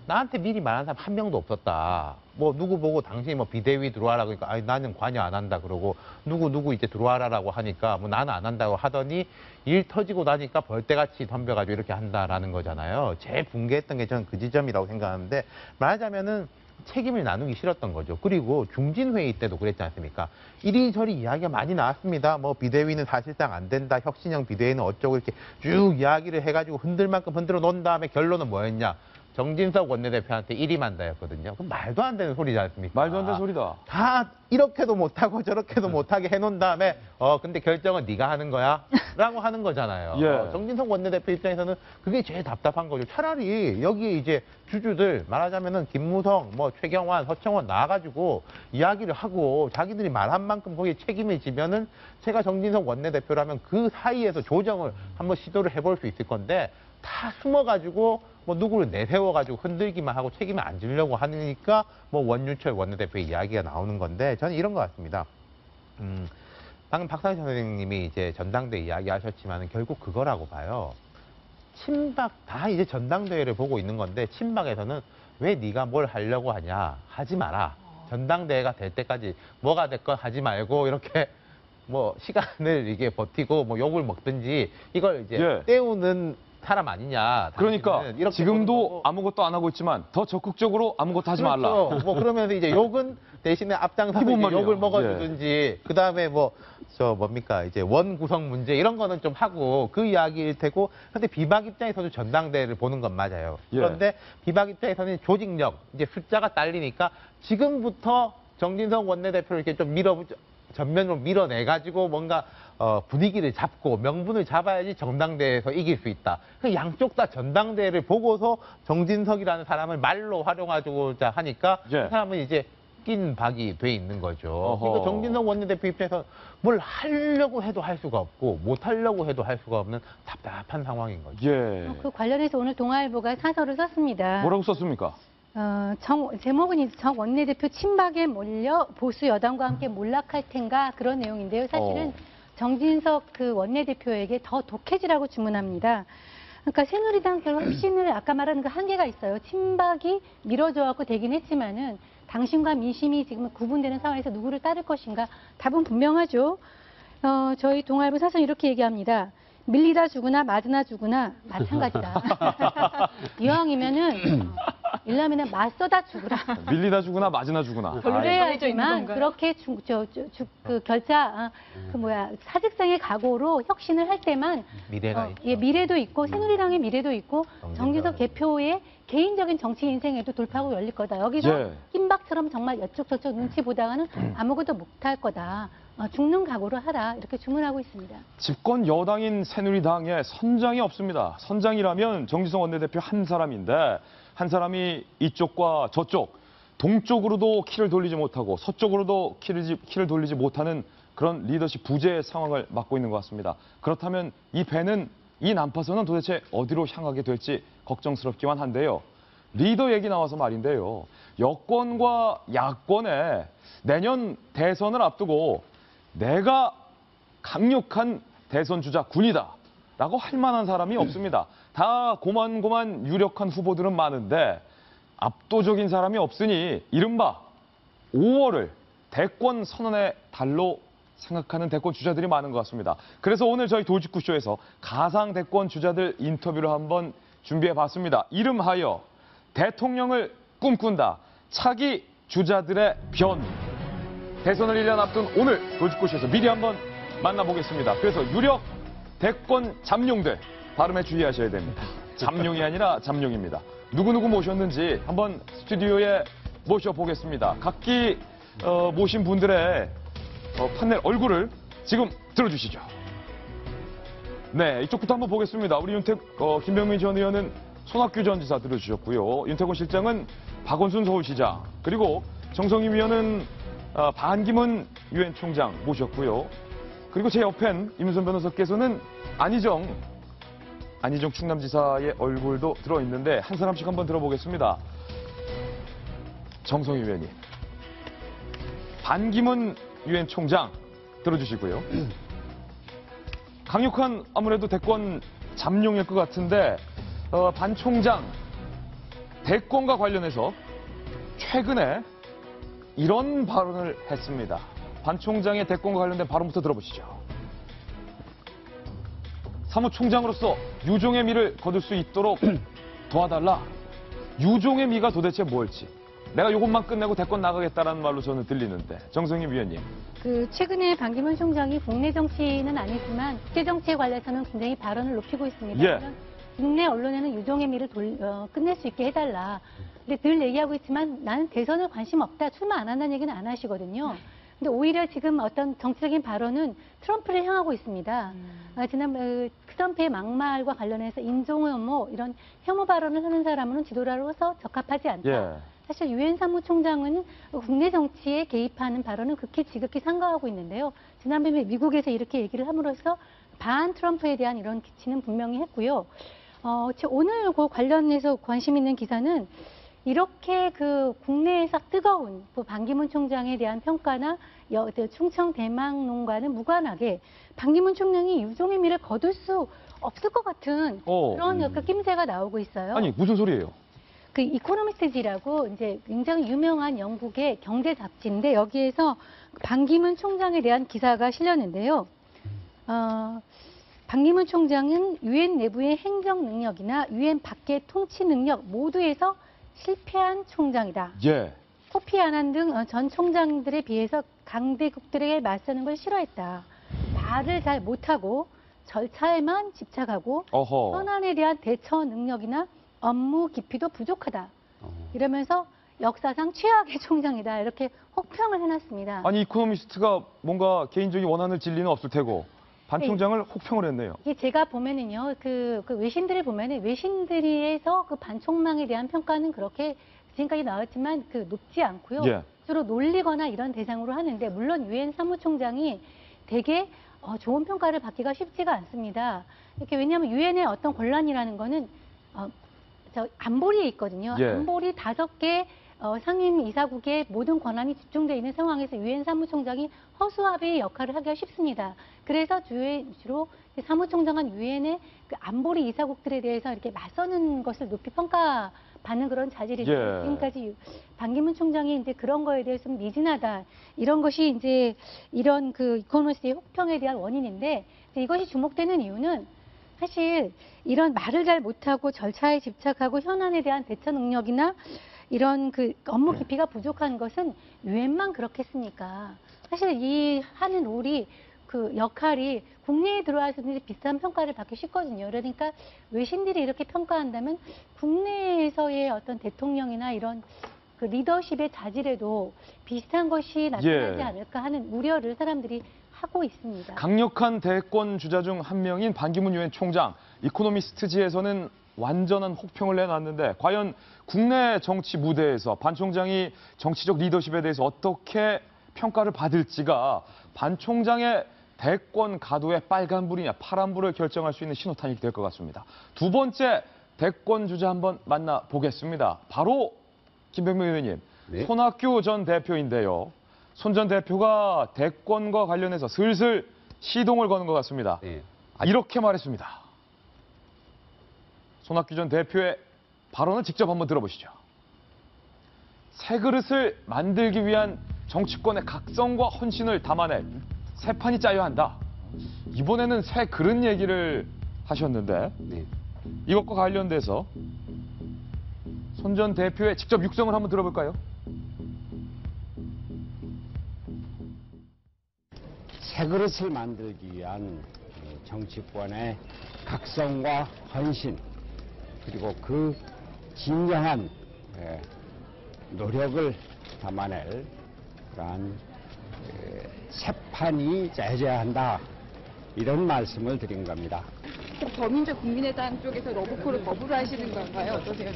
나한테 미리 말한 사람 한 명도 없었다. 뭐 누구 보고 당신이 뭐 비대위 들어와라 그러니까 아니 나는 관여 안 한다 그러고 누구 이제 들어와라라고 하니까 뭐 나는 안 한다고 하더니 일 터지고 나니까 벌떼같이 덤벼가지고 이렇게 한다라는 거잖아요. 제일 붕괴했던 게 저는 그 지점이라고 생각하는데 말하자면은 책임을 나누기 싫었던 거죠. 그리고 중진회의 때도 그랬지 않습니까? 이리저리 이야기가 많이 나왔습니다. 뭐 비대위는 사실상 안 된다. 혁신형 비대위는 어쩌고 이렇게 쭉 이야기를 해가지고 흔들 만큼 흔들어 놓은 다음에 결론은 뭐였냐? 정진석 원내대표한테 1임한다였거든요. 그럼 말도 안 되는 소리지 않습니까? 말도 안 되는 소리다. 다 이렇게도 못하고 저렇게도 못하게 해놓은 다음에 근데 결정은 네가 하는 거야? 라고 하는 거잖아요. 예. 정진석 원내대표 입장에서는 그게 제일 답답한 거죠. 차라리 여기에 이제 주주들 말하자면은 김무성, 뭐 최경환, 서청원 나와가지고 이야기를 하고 자기들이 말한 만큼 거기에 책임을 지면은 제가 정진석 원내대표라면 그 사이에서 조정을 한번 시도를 해볼 수 있을 건데 다 숨어가지고 뭐 누구를 내세워가지고 흔들기만 하고 책임을 안 지려고 하니까 뭐 원유철 원내대표의 이야기가 나오는 건데 저는 이런 것 같습니다. 방금 박상희 선생님이 이제 전당대 이야기하셨지만 결국 그거라고 봐요. 친박 다 이제 전당대회를 보고 있는 건데 친박에서는 왜 네가 뭘 하려고 하냐 하지 마라. 전당대회가 될 때까지 뭐가 됐건 하지 말고 이렇게 뭐 시간을 이게 버티고 뭐 욕을 먹든지 이걸 이제 예. 때우는 사람 아니냐. 그러니까 당신은 이렇게 지금도 보는 거고. 아무것도 안 하고 있지만 더 적극적으로 아무것도 하지 말라. 그렇죠. 뭐 그러면서 이제 욕은 대신에 앞장서서 기본 이제 말이에요. 욕을 먹어주든지 그 다음에 뭐 저 뭡니까 이제 원 구성 문제 이런 거는 좀 하고 그 이야기일 테고 근데 비박 입장에서도 전당대회를 보는 건 맞아요. 예. 그런데 비박 입장에서는 조직력 이제 숫자가 딸리니까 지금부터 정진석 원내대표를 이렇게 좀 전면으로 밀어내가지고 뭔가 분위기를 잡고 명분을 잡아야지 전당대회에서 이길 수 있다. 그 양쪽 다 전당대회를 보고서 정진석이라는 사람을 말로 활용하고자 하니까 예. 그 사람은 이제 낀 박이 돼 있는 거죠. 어허. 그러니까 정진석 원내대표 입장에서 뭘 하려고 해도 할 수가 없고 못 하려고 해도 할 수가 없는 답답한 상황인 거죠. 예. 그 관련해서 오늘 동아일보가 사설을 썼습니다. 뭐라고 썼습니까? 제목은 이제 정 원내대표 친박에 몰려 보수 여당과 함께 몰락할 텐가 그런 내용인데요. 사실은 정진석 그 원내대표에게 더 독해지라고 주문합니다. 그러니까 새누리당 혁신을 아까 말한 그 한계가 있어요. 친박이 밀어줘갖고 되긴 했지만은 당신과 민심이 지금 구분되는 상황에서 누구를 따를 것인가 답은 분명하죠. 저희 동아일보 사설 이렇게 얘기합니다. 밀리다 주거나 맞으나 주거나 마찬가지다. 이왕이면은 일라면은 맞서다 죽으라. 밀리다 주구나 맞으나 주구나. 그래야지만 그렇게 사직상의 각오로 혁신을 할 때만 미래가 있죠. 예, 미래도 있고 새누리당의 미래도 있고 정진석 대표의 개인적인 정치 인생에도 돌파구 열릴 거다. 여기서 예. 흰박처럼 정말 여쪽 저쪽 눈치 보다가는 아무것도 못할 거다. 죽는 각오로 하라. 이렇게 주문하고 있습니다. 집권 여당인 새누리당에 선장이 없습니다. 선장이라면 정진석 원내대표 한 사람인데 한 사람이 이쪽과 저쪽, 동쪽으로도 키를 돌리지 못하고 서쪽으로도 키를 돌리지 못하는 그런 리더십 부재의 상황을 맞고 있는 것 같습니다. 그렇다면 이 배는, 이 난파선은 도대체 어디로 향하게 될지 걱정스럽기만 한데요. 리더 얘기 나와서 말인데요. 여권과 야권의 내년 대선을 앞두고 내가 강력한 대선 주자 군이다 라고 할 만한 사람이 없습니다. 다 고만고만 유력한 후보들은 많은데 압도적인 사람이 없으니 이른바 5월을 대권 선언의 달로 생각하는 대권 주자들이 많은 것 같습니다. 그래서 오늘 저희 돌직구쇼에서 가상 대권 주자들 인터뷰를 한번 준비해봤습니다. 이름하여 대통령을 꿈꾼다. 차기 주자들의 변. 대선을 1년 앞둔 오늘 돌직구쇼에서 미리 한번 만나보겠습니다. 그래서 유력 대권 잠룡들 발음에 주의하셔야 됩니다. 잠룡이 아니라 잠룡입니다. 누구누구 모셨는지 한번 스튜디오에 모셔보겠습니다. 각기 모신 분들의 판넬 얼굴을 지금 들어주시죠. 네, 이쪽부터 한번 보겠습니다. 우리 김병민 전 의원은 손학규 전 지사 들어주셨고요. 윤태곤 실장은 박원순 서울시장, 그리고 정성임 의원은 반기문 유엔 총장 모셨고요. 그리고 제 옆엔 임순 변호사께서는 안희정 충남지사의 얼굴도 들어있는데 한 사람씩 한번 들어보겠습니다. 정성임 의원님, 반기문 유엔 총장 들어주시고요. 강력한 아무래도 대권 잠룡일 것 같은데 반 총장 대권과 관련해서 최근에 이런 발언을 했습니다. 반 총장의 대권과 관련된 발언부터 들어보시죠. 사무총장으로서 유종의 미를 거둘 수 있도록 도와달라. 유종의 미가 도대체 뭘지. 내가 이것만 끝내고 대권 나가겠다라는 말로 저는 들리는데. 정성임 위원님. 최근에 반기문 총장이 국내 정치는 아니지만 국제 정치에 관해서는 굉장히 발언을 높이고 있습니다. 예. 국내 언론에는 유종의 미를 끝낼 수 있게 해달라. 근데 늘 얘기하고 있지만 나는 대선에 관심 없다. 출마 안 한다는 얘기는 안 하시거든요. 근데 오히려 지금 어떤 정치적인 발언은 트럼프를 향하고 있습니다. 지난 트럼프의 막말과 관련해서 인종혐오 이런 혐오 발언을 하는 사람은 지도자로서 적합하지 않다. 예. 사실 유엔 사무총장은 국내 정치에 개입하는 발언은 극히 지극히 삼가하고 있는데요. 지난번에 미국에서 이렇게 얘기를 함으로써 반 트럼프에 대한 이런 기치는 분명히 했고요. 오늘 그 관련해서 관심 있는 기사는 이렇게 그 국내에서 뜨거운 반기문 총장에 대한 평가나 충청 대망론과는 무관하게 반기문 총장이 유종의 미를 거둘 수 없을 것 같은 그런 낌새가 나오고 있어요. 아니, 무슨 소리예요? 그 이코노미스트지라고 이제 굉장히 유명한 영국의 경제 잡지인데 여기에서 반기문 총장에 대한 기사가 실렸는데요. 반기문 총장은 유엔 내부의 행정 능력이나 유엔 밖의 통치 능력 모두에서 실패한 총장이다. 예. 코피 아난 등 전 총장들에 비해서 강대국들에게 맞서는 걸 싫어했다. 말을 잘 못하고 절차에만 집착하고 현안에 대한 대처 능력이나 업무 깊이도 부족하다. 이러면서 역사상 최악의 총장이다. 이렇게 혹평을 해놨습니다. 아니, 이코노미스트가 뭔가 개인적인 원한을 질 리는 없을 테고 반 총장을 혹평을 했네요. 이게 제가 보면은요, 그 외신들을 보면은 외신들에서 그 반 총장에 대한 평가는 그렇게 지금까지 나왔지만 높지 않고요. 예. 주로 놀리거나 이런 대상으로 하는데 물론 유엔 사무총장이 되게 좋은 평가를 받기가 쉽지가 않습니다. 이렇게 왜냐하면 유엔의 어떤 권한이라는 거는 안보리에 있거든요. 예. 안보리 5개 상임 이사국의 모든 권한이 집중되어 있는 상황에서 유엔 사무총장이 허수아비의 역할을 하기가 쉽습니다. 그래서 주로 사무총장은 유엔의 그 안보리 이사국들에 대해서 이렇게 맞서는 것을 높이 평가받는 그런 자질이죠. 예. 지금까지 반기문 총장이 이제 그런 거에 대해서 좀 미진하다. 이런 것이 이제 이런 그 이코노미스트의 혹평에 대한 원인인데 이것이 주목되는 이유는 사실 이런 말을 잘 못하고 절차에 집착하고 현안에 대한 대처 능력이나 이런 그 업무 깊이가 부족한 것은 유엔만 그렇겠습니까? 사실 이 하는 롤이 그 역할이 국내에 들어와서는 비슷한 평가를 받기 쉽거든요. 그러니까 외신들이 이렇게 평가한다면 국내에서의 어떤 대통령이나 이런 그 리더십의 자질에도 비슷한 것이 나타나지 않을까 하는 우려를 사람들이 하고 있습니다. 강력한 대권 주자 중 한 명인 반기문 유엔 총장, 이코노미스트지에서는 완전한 혹평을 내놨는데 과연 국내 정치 무대에서 반 총장이 정치적 리더십에 대해서 어떻게 평가를 받을지가 반 총장의 대권 가도의 빨간불이냐 파란불을 결정할 수 있는 신호탄이 될 것 같습니다. 두 번째 대권 주자 한번 만나보겠습니다. 바로 김병민 의원님, 네. 손학규 전 대표인데요. 손 전 대표가 대권과 관련해서 슬슬 시동을 거는 것 같습니다. 네. 이렇게 말했습니다. 손학규 전 대표의 발언을 직접 한번 들어보시죠. 새 그릇을 만들기 위한 정치권의 각성과 헌신을 담아낼 새 판이 짜야 한다. 이번에는 새 그릇 얘기를 하셨는데 이것과 관련돼서 손 전 대표의 직접 육성을 한번 들어볼까요? 새 그릇을 만들기 위한 정치권의 각성과 헌신 그리고 그 진정한 노력을 담아낼 그러한 새 판이 짜져야 한다 이런 말씀을 드린 겁니다. 더민주 국민의당 쪽에서 러브콜을 거부를 하시는 건가요? 어떠세요?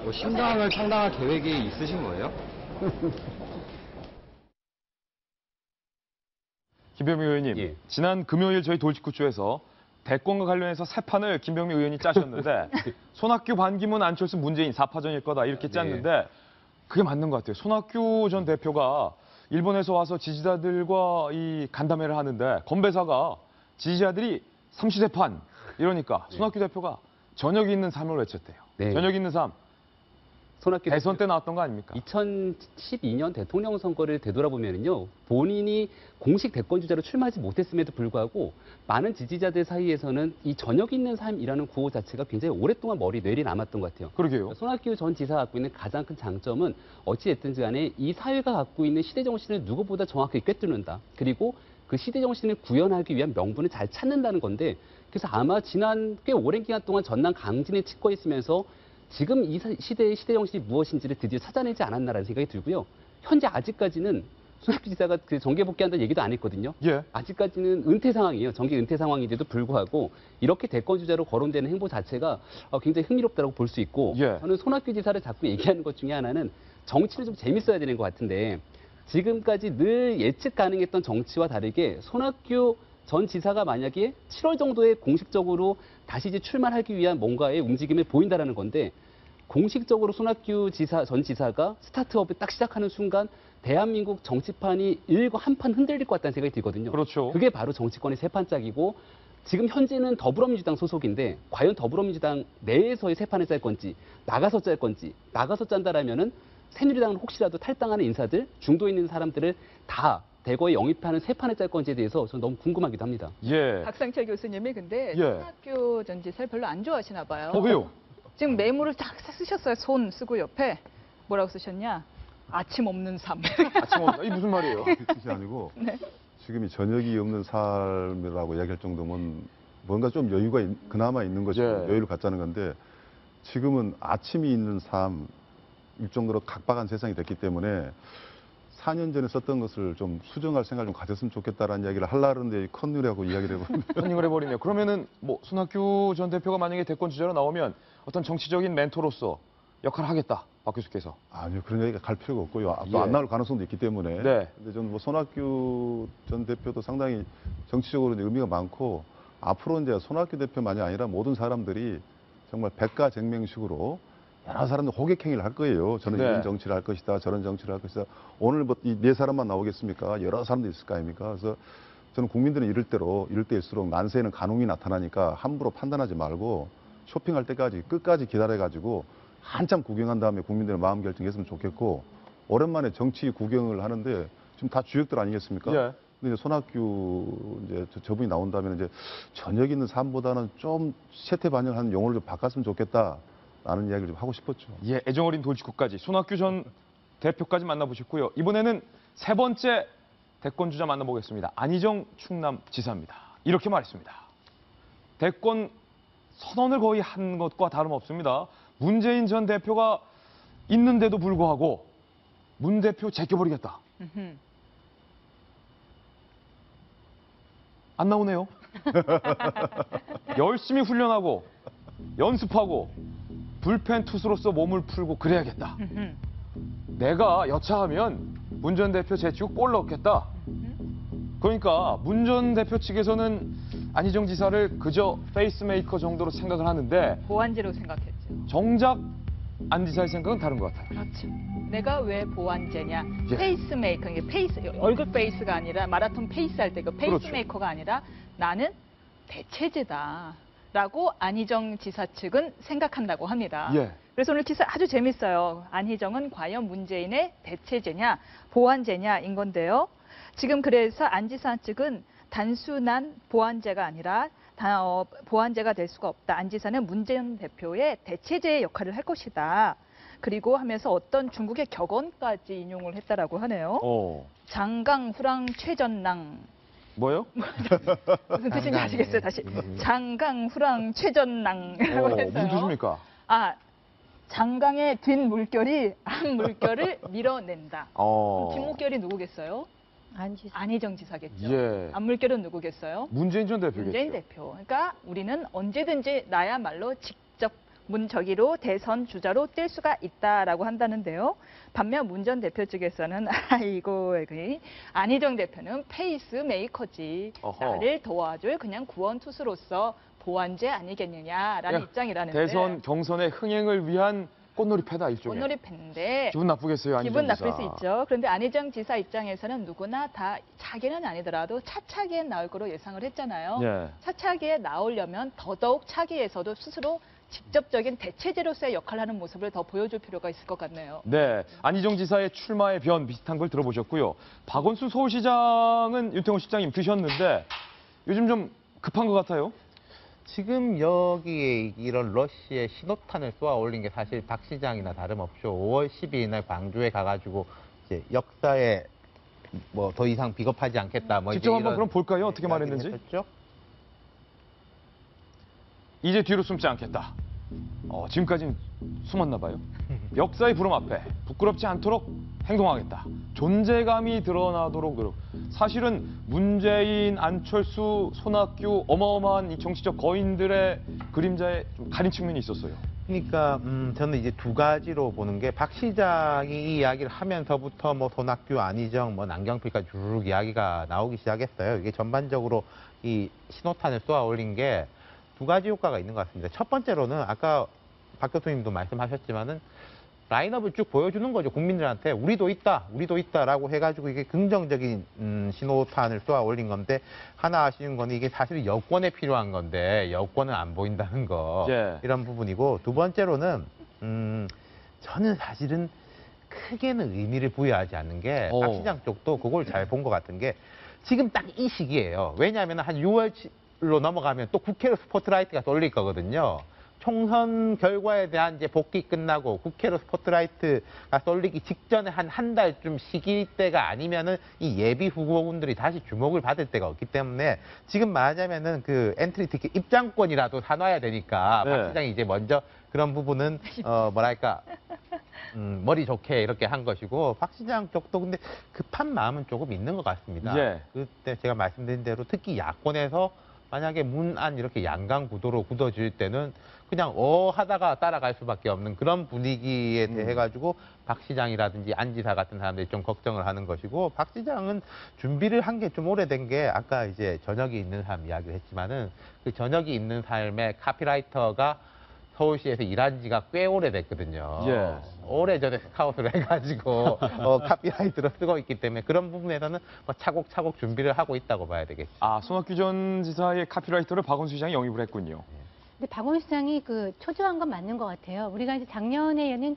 뭐 신당을 창당할 계획이 있으신 거예요? 김병민 의원님, 지난 금요일 저희 돌직구쇼에서 대권과 관련해서 새 판을 김병민 의원이 짜셨는데 손학규, 반기문, 안철수, 문재인 4파전일 거다 이렇게 짰는데 그게 맞는 것 같아요. 손학규 전 대표가 일본에서 와서 지지자들과 이 간담회를 하는데 건배사가 지지자들이 삼시세판 이러니까 손학규 대표가 저녁이 있는 삶을 외쳤대요. 저녁 있는 삶. 손학규 대선 때 나왔던 거 아닙니까? 2012년 대통령 선거를 되돌아보면요. 본인이 공식 대권 주자로 출마하지 못했음에도 불구하고 많은 지지자들 사이에서는 이 저녁 있는 삶이라는 구호 자체가 굉장히 오랫동안 뇌리에 남았던 것 같아요. 그러게요. 손학규 전 지사가 갖고 있는 가장 큰 장점은 어찌됐든지 간에 이 사회가 갖고 있는 시대 정신을 누구보다 정확하게 꿰뚫는다. 그리고 그 시대 정신을 구현하기 위한 명분을 잘 찾는다는 건데 그래서 아마 지난 꽤 오랜 기간 동안 전남 강진에 찍고 있으면서 지금 이 시대의 시대 정신이 무엇인지를 드디어 찾아내지 않았나라는 생각이 들고요. 현재 아직까지는 손학규 지사가 그 정계 복귀한다는 얘기도 안 했거든요. 예. 아직까지는 은퇴 상황이에요. 정계 은퇴 상황인데도 불구하고 이렇게 대권 주자로 거론되는 행보 자체가 굉장히 흥미롭다고 볼 수 있고 예. 저는 손학규 지사를 자꾸 얘기하는 것 중에 하나는 정치는 좀 재밌어야 되는 것 같은데 지금까지 늘 예측 가능했던 정치와 다르게 손학규 전 지사가 만약에 7월 정도에 공식적으로 다시 이제 출마하기 위한 뭔가의 움직임을 보인다라는 건데 공식적으로 손학규 전 지사가 스타트업을 딱 시작하는 순간 대한민국 정치판이 한 판 흔들릴 것 같다는 생각이 들거든요. 그렇죠. 그게 바로 정치권의 세 판짝이고 지금 현재는 더불어민주당 소속인데 과연 더불어민주당 내에서의 세 판을 짤 건지 나가서 짤 건지 나가서 짠다라면은 새누리당은 혹시라도 탈당하는 인사들 중도에 있는 사람들을 다 대거에 영입하는 세 판을 짤 건지에 대해서 저는 너무 궁금하기도 합니다. 예. 박상철 교수님이 근데 예. 손학규 전 지사를 별로 안 좋아하시나 봐요. 왜요? 지금 메모를 딱 쓰셨어요. 손 쓰고 옆에 뭐라고 쓰셨냐? 아침 없는 삶. 아침 없다. 이 무슨 말이에요? 뜻이 아니고 네. 지금이 저녁이 없는 삶이라고 이야기할 정도면 뭔가 좀 여유가 그나마 있는 것이 예. 여유를 갖자는 건데 지금은 아침이 있는 삶 일정으로 각박한 세상이 됐기 때문에 4년 전에 썼던 것을 좀 수정할 생각을 좀 가졌으면 좋겠다라는 이야기를 하려는데 컨닝이라고 이야기를 해보면 컨닝을 해버리네요. 그러면은 뭐 손학규 전 대표가 만약에 대권 주자로 나오면 어떤 정치적인 멘토로서 역할을 하겠다. 박 교수께서. 아니요 그런 얘기가 갈 필요가 없고요. 또 예. 안 나올 가능성도 있기 때문에. 네. 근데 저는 뭐 손학규 전 대표도 상당히 정치적으로 이제 의미가 많고 앞으로 이제 손학규 대표만이 아니라 모든 사람들이 정말 백가쟁명식으로 여러 사람들 호객행위를 할 거예요. 저는 네. 이런 정치를 할 것이다. 저런 정치를 할 것이다. 오늘 뭐 이 네 사람만 나오겠습니까? 여러 사람들이 있을 거 아닙니까? 그래서 저는 국민들은 이럴 때일수록 난세에는 간웅이 나타나니까 함부로 판단하지 말고 쇼핑할 때까지 끝까지 기다려가지고 한참 구경한 다음에 국민들의 마음 결정했으면 좋겠고 오랜만에 정치 구경을 하는데 지금 다 주역들 아니겠습니까? 예. 근데 이제 손학규 이제 저분이 나온다면 이제 저녁 있는 삶보다는 좀 세태 반영하는 용어를 좀 바꿨으면 좋겠다라는 이야기를 좀 하고 싶었죠. 예, 애정어린 돌직구까지 손학규 전 대표까지 만나보셨고요. 이번에는 세 번째 대권 주자 만나보겠습니다. 안희정 충남지사입니다. 이렇게 말했습니다. 대권 선언을 거의 한 것과 다름없습니다. 문재인 전 대표가 있는데도 불구하고 문 대표 제껴버리겠다. 안 나오네요. 열심히 훈련하고 연습하고 불펜 투수로서 몸을 풀고 그래야겠다. 내가 여차하면 문 전 대표 제치고 골 넣겠다. 그러니까 문 전 대표 측에서는 안희정 지사를 그저 페이스메이커 정도로 생각을 하는데 보완제로 생각했죠. 정작 안 지사의 생각은 다른 것 같아요. 그렇죠. 내가 왜 보완제냐? 예. 페이스메이커, 이게 페이스, 얼굴 페이스가 아니라 마라톤 페이스 할 때 그 페이스메이커가 아니라 나는 대체제다라고 안희정 지사 측은 생각한다고 합니다. 예. 그래서 오늘 기사 아주 재밌어요. 안희정은 과연 문재인의 대체제냐, 보완제냐인 건데요. 지금 그래서 안 지사 측은 단순한 보완제가 아니라 보완제가 될 수가 없다. 안 지사는 문재인 대표의 대체제의 역할을 할 것이다. 그리고 하면서 어떤 중국의 격언까지 인용을 했다라고 하네요. 장강, 후랑, 최전랑. 뭐요? 무슨 뜻인지 아시겠어요? 다시. 장강, 후랑, 최전랑이라고 했어요. 무슨 뜻입니까? 아, 장강의 뒷 물결이 앞 물결을 밀어낸다. 뒷 물결이 누구겠어요? 안희정 지사겠죠. 예. 앞물결은 누구겠어요? 문재인 전 대표겠죠. 문재인 대표. 그러니까 우리는 언제든지 나야말로 직접 문저기로 대선 주자로 뛸 수가 있다라고 한다는데요. 반면 문 전 대표 측에서는 아이고 안희정 대표는 페이스메이커지. 나를 도와줄 그냥 구원 투수로서 보완제 아니겠느냐라는 입장이라는데. 대선 경선의 흥행을 위한 꽃놀이 패다 일종의. 꽃놀이 패인데 기분 나쁘겠어요, 안희정 기분 지사. 나쁠 수 있죠. 그런데 안희정 지사 입장에서는 누구나 다 차기는 아니더라도 차차기에 나올 거로 예상을 했잖아요. 예. 차차기에 나오려면 더더욱 차기에서도 스스로 직접적인 대체제로서의 역할을 하는 모습을 더 보여줄 필요가 있을 것 같네요. 네, 안희정 지사의 출마의 변 비슷한 걸 들어보셨고요. 박원순 서울시장은 윤태호 실장님 드셨는데 요즘 좀 급한 것 같아요. 지금 여기에 이런 러시의 신호탄을 쏘아 올린 게 사실 박 시장이나 다름없죠. 5월 12일 날 광주에 가가지고 이제 역사의 뭐 더 이상 비겁하지 않겠다. 뭐 직접 한번 그럼 볼까요? 어떻게 말했는지? 했었죠? 이제 뒤로 숨지 않겠다. 지금까지는 숨었나 봐요. 역사의 부름 앞에 부끄럽지 않도록 행동하겠다. 존재감이 드러나도록 노력. 사실은 문재인, 안철수, 손학규 어마어마한 이 정치적 거인들의 그림자에 좀 가린 측면이 있었어요. 그러니까 저는 이제 두 가지로 보는 게 박 시장이 이 이야기를 하면서부터 뭐 손학규, 안희정, 뭐 남경필까지 주르륵 이야기가 나오기 시작했어요. 이게 전반적으로 이 신호탄을 쏘아 올린 게 두 가지 효과가 있는 것 같습니다. 첫 번째로는 아까 박 교수님도 말씀하셨지만은 라인업을 쭉 보여주는 거죠. 국민들한테 우리도 있다라고 해가지고 이게 긍정적인 신호탄을 쏘아 올린 건데 하나 아쉬운 건 이게 사실 여권에 필요한 건데 여권은 안 보인다는 거 예. 이런 부분이고 두 번째로는 저는 사실은 크게는 의미를 부여하지 않는 게 박 시장 쪽도 그걸 잘 본 것 같은 게 지금 딱 이 시기예요. 왜냐하면 한 6월로 넘어가면 또 국회로 스포트라이트가 쏠릴 거거든요. 총선 결과에 대한 이제 복귀 끝나고 국회로 스포트라이트가 쏠리기 직전에 한 달쯤 시기 때가 아니면은 이 예비 후보군들이 다시 주목을 받을 때가 없기 때문에 지금 말하자면은 그 엔트리 티켓 입장권이라도 사놔야 되니까 네. 박 시장이 이제 먼저 그런 부분은 뭐랄까 머리 좋게 이렇게 한 것이고 박 시장 쪽도 근데 급한 마음은 조금 있는 것 같습니다. 예. 그때 제가 말씀드린 대로 특히 야권에서 만약에 문안 이렇게 양강 구도로 굳어질 때는 그냥 하다가 따라갈 수밖에 없는 그런 분위기에 대해 가지고 박 시장이라든지 안 지사 같은 사람들이 좀 걱정을 하는 것이고 박 시장은 준비를 한 게 좀 오래된 게 아까 이제 저녁이 있는 삶 이야기를 했지만은 그 저녁이 있는 삶의 카피라이터가 서울시에서 일한 지가 꽤 오래됐거든요. 예. 오래전에 스카웃을 해가지고 카피라이트로 쓰고 있기 때문에 그런 부분에서는 뭐 차곡차곡 준비를 하고 있다고 봐야 되겠죠. 손학규 전 지사의 카피라이터를 박원순 시장이 영입을 했군요. 근데 박원순 시장이 초조한 건 맞는 것 같아요. 우리가 이제 작년에는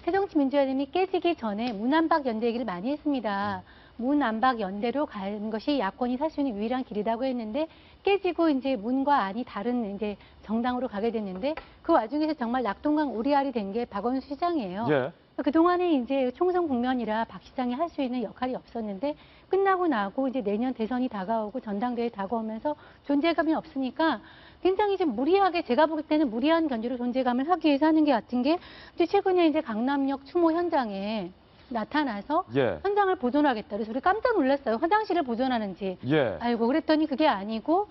새정치민주연합이 깨지기 전에 문안박 연대 얘기를 많이 했습니다. 문안박 연대로 가는 것이 야권이 살 수 있는 유일한 길이라고 했는데 깨지고 이제 문과 안이 다른 이제 정당으로 가게 됐는데 그 와중에서 정말 낙동강 오리알이 된 게 박원순 시장이에요. 예. 그동안에 이제 총선 국면이라 박 시장이 할 수 있는 역할이 없었는데 끝나고 나고 이제 내년 대선이 다가오고 전당대회 다가오면서 존재감이 없으니까 굉장히 좀 무리하게 제가 볼 때는 무리한 견제로 존재감을 하기 위해서 하는 게 같은 게 이제 최근에 이제 강남역 추모 현장에 나타나서 예. 현장을 보존하겠다. 그래서 우리 깜짝 놀랐어요. 화장실을 보존하는지. 예. 알고 그랬더니 그게 아니고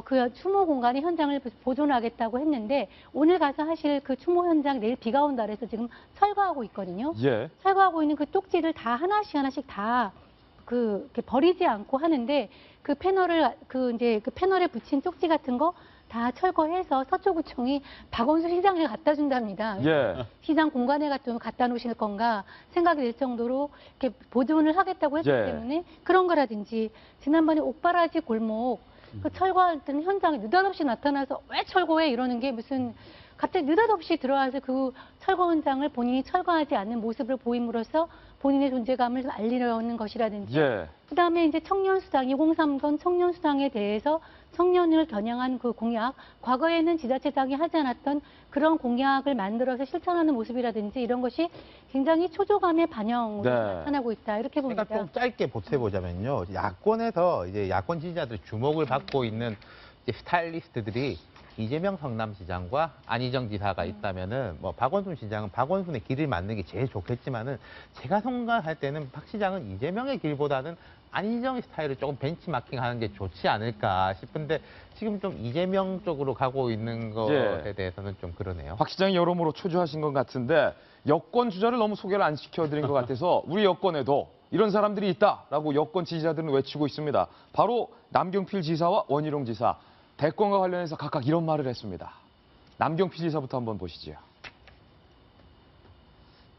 그 추모 공간의 현장을 보존하겠다고 했는데 오늘 가서 사실 그 추모 현장 내일 비가 온다 그래서 지금 철거하고 있거든요. 예. 철거하고 있는 그 쪽지를 다 하나씩 다 이렇게 버리지 않고 하는데 그 패널에 붙인 쪽지 같은 거 다 철거해서 서초구청이 박원순 시장에 갖다 준답니다. 예. 시장 공간에 갖다 놓으실 건가 생각이 들 정도로 이렇게 보존을 하겠다고 했기 예. 때문에 그런 거라든지 지난번에 옥바라지 골목 그 철거했던 현장에 느닷없이 나타나서 왜 철거해 이러는 게 무슨 갑자기 느닷없이 들어와서 그 철거 현장을 본인이 철거하지 않는 모습을 보임으로써 본인의 존재감을 알리려는 것이라든지 예. 그다음에 이제 청년수당 2030번 청년수당에 대해서 청년을 겨냥한 그 공약 과거에는 지자체장이 하지 않았던 그런 공약을 만들어서 실천하는 모습이라든지 이런 것이 굉장히 초조감의 반영으로 네. 나타나고 있다 이렇게 봅니다. 제가 좀 짧게 보태보자면요. 야권에서 이제 야권 지지자들 주목을 받고 있는 이제 스타일리스트들이 이재명 성남시장과 안희정 지사가 있다면은 뭐 박원순 시장은 박원순의 길을 맞는 게 제일 좋겠지만은 제가 생각할 때는 박 시장은 이재명의 길보다는 안희정의 스타일을 조금 벤치마킹하는 게 좋지 않을까 싶은데 지금 좀 이재명 쪽으로 가고 있는 것에 대해서는 좀 그러네요. 박 시장이 여러모로 초조하신 것 같은데 여권 주자를 너무 소개를 안 시켜드린 것 같아서 우리 여권에도 이런 사람들이 있다라고 여권 지지자들은 외치고 있습니다. 바로 남경필 지사와 원희룡 지사. 대권과 관련해서 각각 이런 말을 했습니다. 남경필 지사부터 한번 보시죠.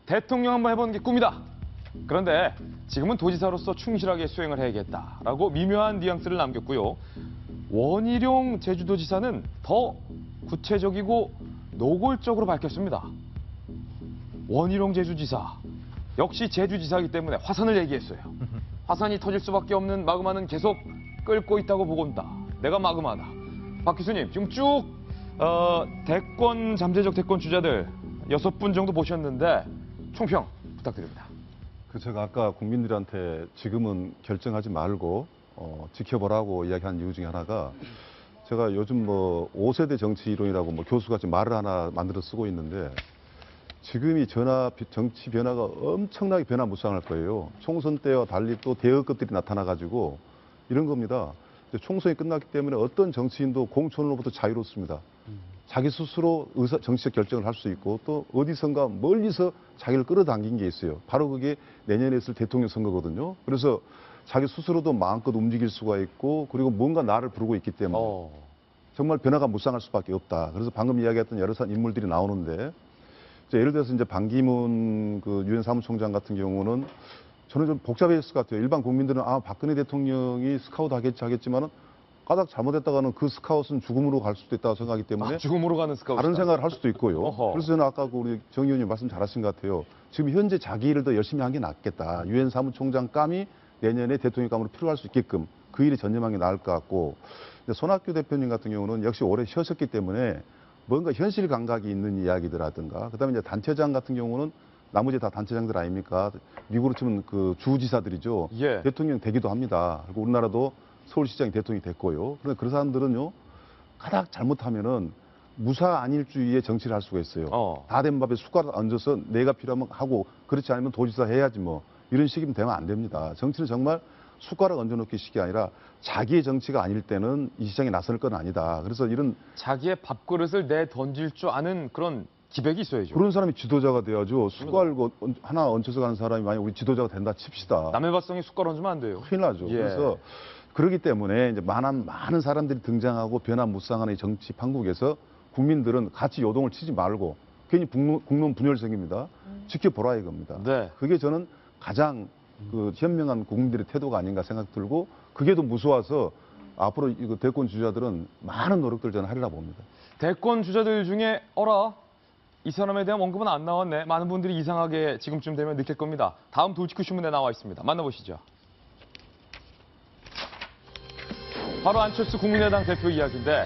대통령 한번 해보는 게 꿈이다. 그런데 지금은 도지사로서 충실하게 수행을 해야겠다라고 미묘한 뉘앙스를 남겼고요. 원희룡 제주도지사는 더 구체적이고 노골적으로 밝혔습니다. 원희룡 제주지사 역시 제주지사이기 때문에 화산을 얘기했어요. 화산이 터질 수밖에 없는 마그마는 계속 끓고 있다고 보고 온다. 내가 마그마다. 박 교수님 지금 쭉 잠재적 대권 주자들 6분 정도 보셨는데 총평 부탁드립니다. 제가 아까 국민들한테 지금은 결정하지 말고 지켜보라고 이야기한 이유 중에 하나가 제가 요즘 뭐 5세대 정치 이론이라고 뭐 교수가 지금 말을 하나 만들어 쓰고 있는데 지금이 정치 변화가 엄청나게 변화무쌍할 거예요. 총선 때와 달리 또 대여것들이 나타나가지고 이런 겁니다. 총선이 끝났기 때문에 어떤 정치인도 공천으로부터 자유롭습니다. 자기 스스로 정치적 결정을 할 수 있고 또 어디선가 멀리서 자기를 끌어당긴 게 있어요. 바로 그게 내년에 있을 대통령 선거거든요. 그래서 자기 스스로도 마음껏 움직일 수가 있고 그리고 뭔가 나를 부르고 있기 때문에 정말 변화가 무쌍할 수밖에 없다. 그래서 방금 이야기했던 여러 인물들이 나오는데 예를 들어서 이제 반기문 그 유엔 사무총장 같은 경우는 저는 좀 복잡했을 것 같아요. 일반 국민들은 박근혜 대통령이 스카우트 하겠지만은 까닥 잘못했다가는 그 스카웃은 죽음으로 갈 수도 있다고 생각하기 때문에 죽음으로 가는 스카웃 다른 생각을 할 수도 있고요. 그래서 저는 아까 우리 정 의원님 말씀 잘하신 것 같아요. 지금 현재 자기 일을 더 열심히 한 게 낫겠다. 유엔 사무총장감이 내년에 대통령감으로 필요할 수 있게끔 그 일이 전념한 게 나을 것 같고 손학규 대표님 같은 경우는 역시 오래 쉬었기 때문에 뭔가 현실 감각이 있는 이야기들하든가 그다음에 이제 단체장 같은 경우는 나머지 다 단체장들 아닙니까? 미국으로 치면 그 주지사들이죠. 예. 대통령 되기도 합니다. 그리고 우리나라도 서울시장이 대통령이 됐고요. 그런데 그런 사람들은요, 가닥 잘못하면은 무사안일주의의 정치를 할 수가 있어요. 다 된 밥에 숟가락 얹어서 내가 필요하면 하고 그렇지 않으면 도지사 해야지 뭐 이런 식이면 되면 안 됩니다. 정치는 정말 숟가락 얹어놓기 식이 아니라 자기의 정치가 아닐 때는 이 시장에 나설 건 아니다. 그래서 이런 자기의 밥그릇을 내던질 줄 아는 그런 기백이 있어야죠. 그런 사람이 지도자가 돼야죠. 숟가락 하나 얹혀서 가는 사람이 만약 우리 지도자가 된다 칩시다. 남의 발성에 숟가락 얹으면 안 돼요. 큰일 나죠. 예. 그래서 그렇기 때문에 이제 많은 사람들이 등장하고 변화무쌍한 이 정치 판국에서 국민들은 같이 요동을 치지 말고 괜히 국론 분열 생깁니다. 지켜보라 이겁니다. 네. 그게 저는 가장 그 현명한 국민들의 태도가 아닌가 생각 들고 그게 더 무서워서 앞으로 이거 대권 주자들은 많은 노력들 저는 하리라 봅니다. 대권 주자들 중에 이 사람에 대한 언급은 안 나왔네. 많은 분들이 이상하게 지금쯤 되면 느낄 겁니다. 다음 돌직구 신문에 나와 있습니다. 만나보시죠. 바로 안철수 국민의당 대표 이야기인데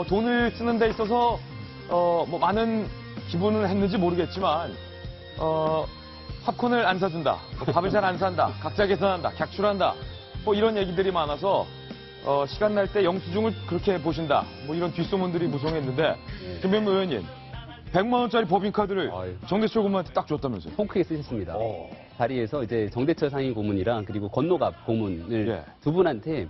돈을 쓰는 데 있어서 뭐 많은 기부는 했는지 모르겠지만 팝콘을 안 사준다, 밥을 잘 안 산다, 각자 계산한다, 객출한다, 뭐 이런 얘기들이 많아서 시간 날 때 영수증을 그렇게 보신다, 뭐 이런 뒷소문들이 무성했는데 김병무 의원님 100만 원짜리 법인카드를 정대철 고문한테 딱 줬다면서요? 통 크게 쓰셨습니다. 자리에서 이제 정대철 상임 고문이랑 그리고 건노갑 고문을 두 분한테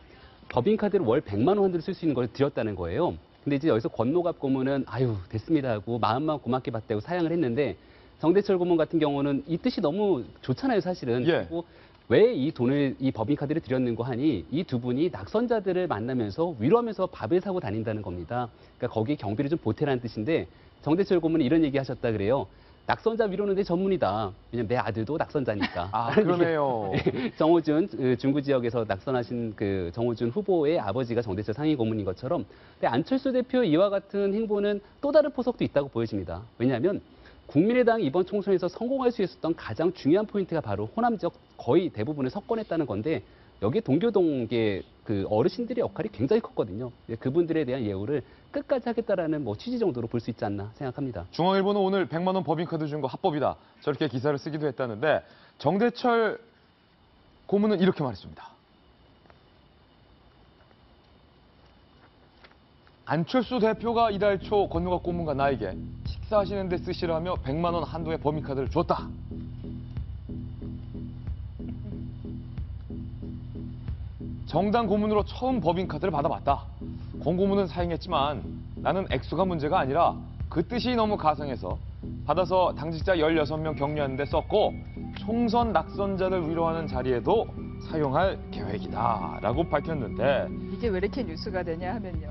법인카드를 월 100만 원 한도로 쓸 수 있는 걸 드렸다는 거예요. 근데 이제 여기서 건노갑 고문은 아유 됐습니다 하고 마음만 고맙게 받다고 사양을 했는데 정대철 고문 같은 경우는 이 뜻이 너무 좋잖아요, 사실은. 그리고 왜 이 돈을, 이 법인카드를 드렸는고 하니 이 두 분이 낙선자들을 만나면서 위로하면서 밥을 사고 다닌다는 겁니다. 그러니까 거기에 경비를 좀 보태라는 뜻인데 정대철 고문은 이런 얘기 하셨다 그래요. 낙선자 위로는 내 전문이다. 왜냐면 내 아들도 낙선자니까. 아, 그러네요. 정호준 중구 지역에서 낙선하신 그 정호준 후보의 아버지가 정대철 상임 고문인 것처럼 근데 안철수 대표의 이와 같은 행보는 또 다른 포석도 있다고 보여집니다. 왜냐하면 국민의당이 이번 총선에서 성공할 수 있었던 가장 중요한 포인트가 바로 호남 지역 거의 대부분을 석권했다는 건데 여기에 동교동계 그 어르신들의 역할이 굉장히 컸거든요. 그분들에 대한 예우를 끝까지 하겠다라는 뭐 취지 정도로 볼 수 있지 않나 생각합니다. 중앙일보는 오늘 100만 원 법인카드 준 거 합법이다. 저렇게 기사를 쓰기도 했다는데 정대철 고문은 이렇게 말했습니다. 안철수 대표가 이달 초 건노갑 고문과 나에게 식사하시는 데 쓰시라며 100만 원 한도의 법인카드를 줬다. 정당 고문으로 처음 법인카드를 받아봤다. 공고문은 사용했지만 나는 액수가 문제가 아니라 그 뜻이 너무 가상해서 받아서 당직자 16명 격려하는 데 썼고 총선 낙선자들 위로하는 자리에도 사용할 계획이다 라고 밝혔는데 이게 왜 이렇게 뉴스가 되냐 하면요.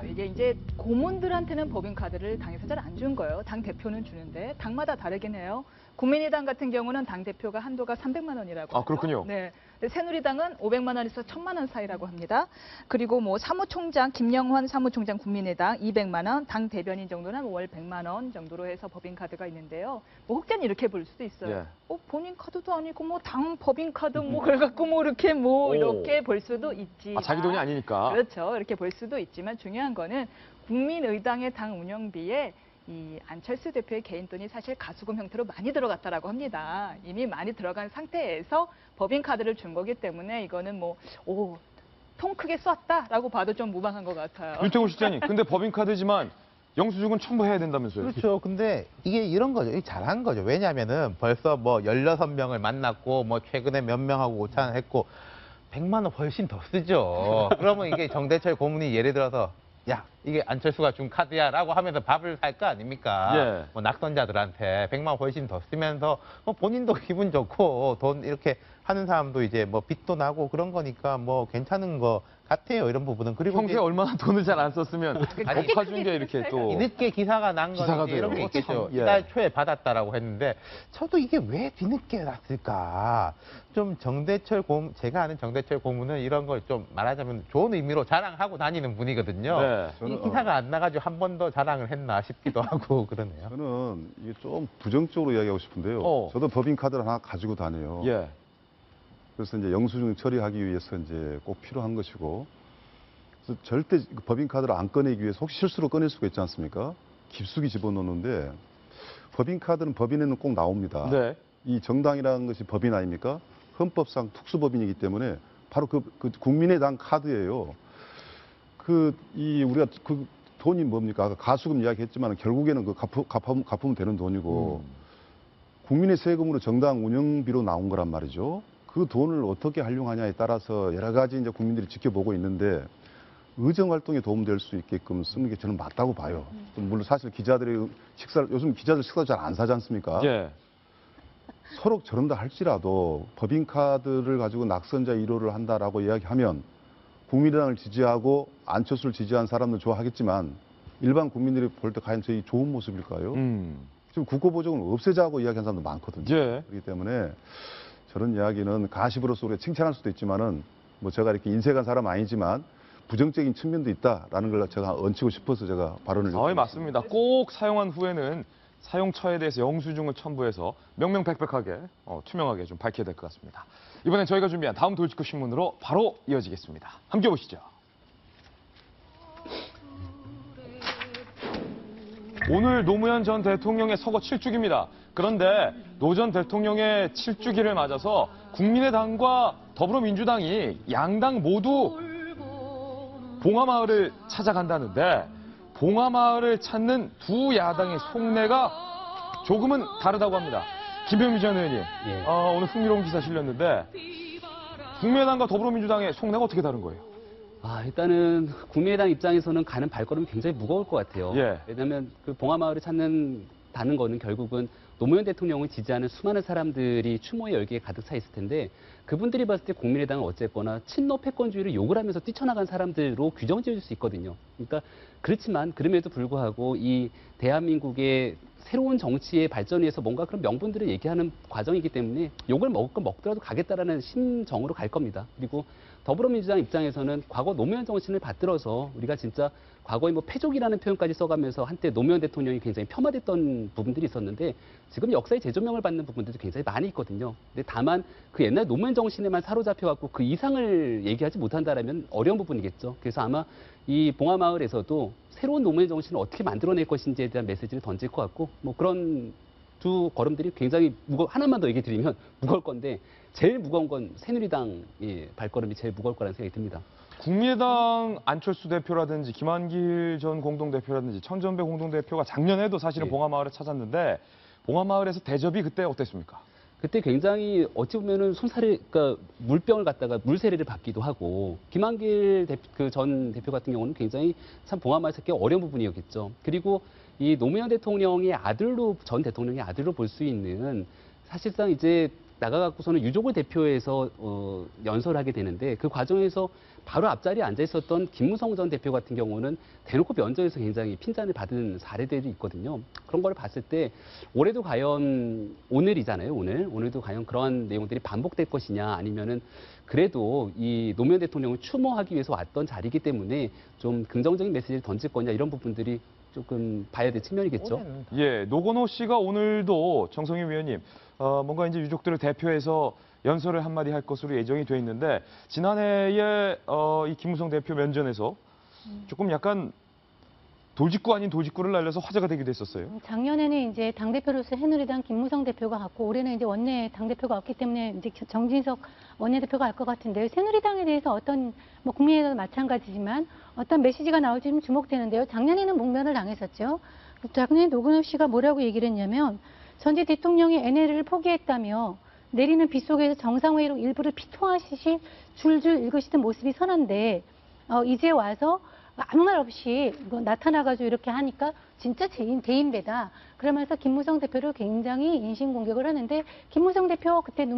이게 이제 고문들한테는 법인카드를 당에서 잘 안 준 거예요. 당 대표는 주는데 당마다 다르긴 해요. 국민의당 같은 경우는 당 대표가 한도가 300만 원이라고. 아, 그렇군요. 네. 새누리당은 500만 원에서 1000만 원 사이라고 합니다. 그리고 뭐 사무총장 김영환 사무총장 국민의당 200만 원, 당 대변인 정도는 월 100만 원 정도로 해서 법인카드가 있는데요. 뭐 혹자는 이렇게 볼 수도 있어요. 본인 카드도 아니고 뭐 당 법인카드 뭐 그래 갖고 뭐 이렇게 이렇게 볼 수도 있지. 자기 돈이 아니니까. 그렇죠. 이렇게 볼 수도 있지만 중요한 거는 국민의당의 당 운영비에 이 안철수 대표의 개인 돈이 사실 가수금 형태로 많이 들어갔다라고 합니다. 이미 많이 들어간 상태에서 법인카드를 준 거기 때문에 이거는 통 크게 쐈다라고 봐도 좀 무방한 것 같아요. 윤태곤 실장님, 근데 법인카드지만 영수증은 첨부해야 된다면서요? 그렇죠. 근데 이게 이런 거죠. 이게 잘한 거죠. 왜냐하면은 벌써 뭐 16명을 만났고 뭐 최근에 몇 명하고 오찬을 했고 100만 원 훨씬 더 쓰죠. 그러면 이게 정대철 고문이 예를 들어서 야, 이게 안철수가 준 카드야라고 하면서 밥을 살 거 아닙니까? 예. 뭐 낙선자들한테 100만 원 훨씬 더 쓰면서 뭐 본인도 기분 좋고 돈 이렇게 하는 사람도 이제 뭐 빚도 나고 그런 거니까 뭐 괜찮은 거 같아요. 이런 부분은. 그리고 평소에 얼마나 돈을 잘 안 썼으면 갚아준 게 이렇게 또 늦게 기사가 난 기사가 건지 이런 게 돼요. 있겠죠. 참, 예. 이달 초에 받았다라고 했는데 저도 이게 왜 뒤늦게 났을까? 좀 제가 아는 정대철 고문은 이런 걸 좀 말하자면 좋은 의미로 자랑하고 다니는 분이거든요. 네. 이 기사가 안 나가지고 한 번 더 자랑을 했나 싶기도 하고 그러네요. 저는 이게 좀 부정적으로 이야기하고 싶은데요. 저도 법인카드를 하나 가지고 다녀요. 예. 그래서 이제 영수증 처리하기 위해서 이제 꼭 필요한 것이고, 그래서 절대 법인카드를 안 꺼내기 위해서 혹시 실수로 꺼낼 수가 있지 않습니까? 깊숙이 집어넣는데 법인카드는 법인에는 꼭 나옵니다. 네. 이 정당이라는 것이 법인 아닙니까? 헌법상 특수법인이기 때문에 바로 그 국민의당 카드예요. 우리가 그 돈이 뭡니까? 아까 가수금 이야기했지만 결국에는 그 갚으면 되는 돈이고 국민의 세금으로 정당 운영비로 나온 거란 말이죠. 그 돈을 어떻게 활용하냐에 따라서 여러 가지 이제 국민들이 지켜보고 있는데 의정 활동에 도움될 수 있게끔 쓰는 게 저는 맞다고 봐요. 물론 사실 요즘 기자들 식사도 잘 안 사지 않습니까? 예. 서로 저런다 할지라도 법인카드를 가지고 낙선자 1호를 한다라고 이야기하면 국민의당을 지지하고 안철수를 지지한 사람은 좋아하겠지만 일반 국민들이 볼 때 과연 저희 좋은 모습일까요? 지금 국고보증을 없애자고 이야기한 사람도 많거든요. 예. 그렇기 때문에 저런 이야기는 가십으로서 우리가 칭찬할 수도 있지만은 뭐 제가 이렇게 인색한 사람 아니지만 부정적인 측면도 있다라는 걸 제가 얹히고 싶어서 제가 발언을 맞습니다. 꼭 사용한 후에는 사용처에 대해서 영수증을 첨부해서 명명백백하게 투명하게 좀 밝혀야 될 것 같습니다. 이번엔 저희가 준비한 다음 돌직구 신문으로 바로 이어지겠습니다. 함께 보시죠. 오늘 노무현 전 대통령의 서거 7주기입니다. 그런데 노 전 대통령의 7주기를 맞아서 국민의당과 더불어민주당이 양당 모두 봉하마을을 찾아간다는데 봉하마을을 찾는 두 야당의 속내가 조금은 다르다고 합니다. 김병민 전 의원님, 오늘 흥미로운 기사 실렸는데 국민의당과 더불어민주당의 속내가 어떻게 다른 거예요? 일단은 국민의당 입장에서는 가는 발걸음이 굉장히 무거울 것 같아요. 예. 왜냐하면 그 봉하마을을 찾는다는 거는 결국은 노무현 대통령을 지지하는 수많은 사람들이 추모의 열기에 가득 차 있을 텐데 그분들이 봤을 때 국민의당은 어쨌거나 친노 패권주의를 욕을 하면서 뛰쳐나간 사람들로 규정 지을 수 있거든요. 그러니까 그렇지만 그럼에도 불구하고 이 대한민국의 새로운 정치의 발전을 위해서 뭔가 그런 명분들을 얘기하는 과정이기 때문에 욕을 먹더라도 가겠다라는 심정으로 갈 겁니다. 그리고 더불어민주당 입장에서는 과거 노무현 정신을 받들어서 우리가 진짜 과거에 뭐 패족이라는 표현까지 써가면서 한때 노무현 대통령이 굉장히 폄하됐던 부분들이 있었는데 지금 역사의 재조명을 받는 부분들도 굉장히 많이 있거든요. 근데 다만 그 옛날 노무현 정신에만 사로잡혀갖고 그 이상을 얘기하지 못한다라면 어려운 부분이겠죠. 그래서 아마 이 봉하마을에서도 새로운 노무현 정신을 어떻게 만들어낼 것인지에 대한 메시지를 던질 것 같고 뭐 그런 두 걸음들이 굉장히 하나만 더 얘기 드리면 무거울 건데 제일 무거운 건 새누리당의 발걸음이 제일 무거울 거라는 생각이 듭니다. 국민의당 안철수 대표라든지 김한길 전 공동대표라든지 천전배 공동대표가 작년에도 사실은 봉하마을을 찾았는데 봉하마을에서 대접이 그때 어땠습니까? 그때 굉장히 어찌 보면은 그러니까 물병을 갖다가 물세례를 받기도 하고 김한길 전 대표 같은 경우는 굉장히 참 봉하마을에서 꽤 어려운 부분이었겠죠. 그리고 이 노무현 대통령의 전 대통령의 아들로 볼 수 있는 사실상 이제 나가갖고서는 유족을 대표해서 연설하게 되는데 그 과정에서 바로 앞자리에 앉아 있었던 김무성 전 대표 같은 경우는 대놓고 면전에서 굉장히 핀잔을 받은 사례들이 있거든요. 그런 걸 봤을 때 올해도 과연 오늘이잖아요. 오늘도 과연 그러한 내용들이 반복될 것이냐 아니면은 그래도 이 노무현 대통령을 추모하기 위해서 왔던 자리이기 때문에 좀 긍정적인 메시지를 던질 거냐 이런 부분들이 조금 봐야 될 측면이겠죠. 예, 노건호 씨가 오늘도 정성희 위원님 뭔가 이제 유족들을 대표해서 연설을 한마디 할 것으로 예정이 돼 있는데 지난해에 이 김무성 대표 면전에서 조금 약간 돌직구 아닌 돌직구를 날려서 화제가 되기도 했었어요. 작년에는 이제 당대표로서 새누리당 김무성 대표가 갔고, 올해는 이제 원내 당대표가 없기 때문에 이제 정진석 원내대표가 할 것 같은데요. 새누리당에 대해서 어떤, 뭐 국민의힘도 마찬가지지만 어떤 메시지가 나올지 좀 주목되는데요. 작년에는 목면을 당했었죠. 작년에 노근엽 씨가 뭐라고 얘기를 했냐면, 전직 대통령이 NLL을 포기했다며 내리는 비 속에서 정상회의로 일부를 피토하시시 줄줄 읽으시던 모습이 선한데, 이제 와서 아무 말 없이 나타나가지고 이렇게 하니까 진짜 대인배다. 그러면서 김무성 대표를 굉장히 인신공격을 하는데, 김무성 대표 그때 두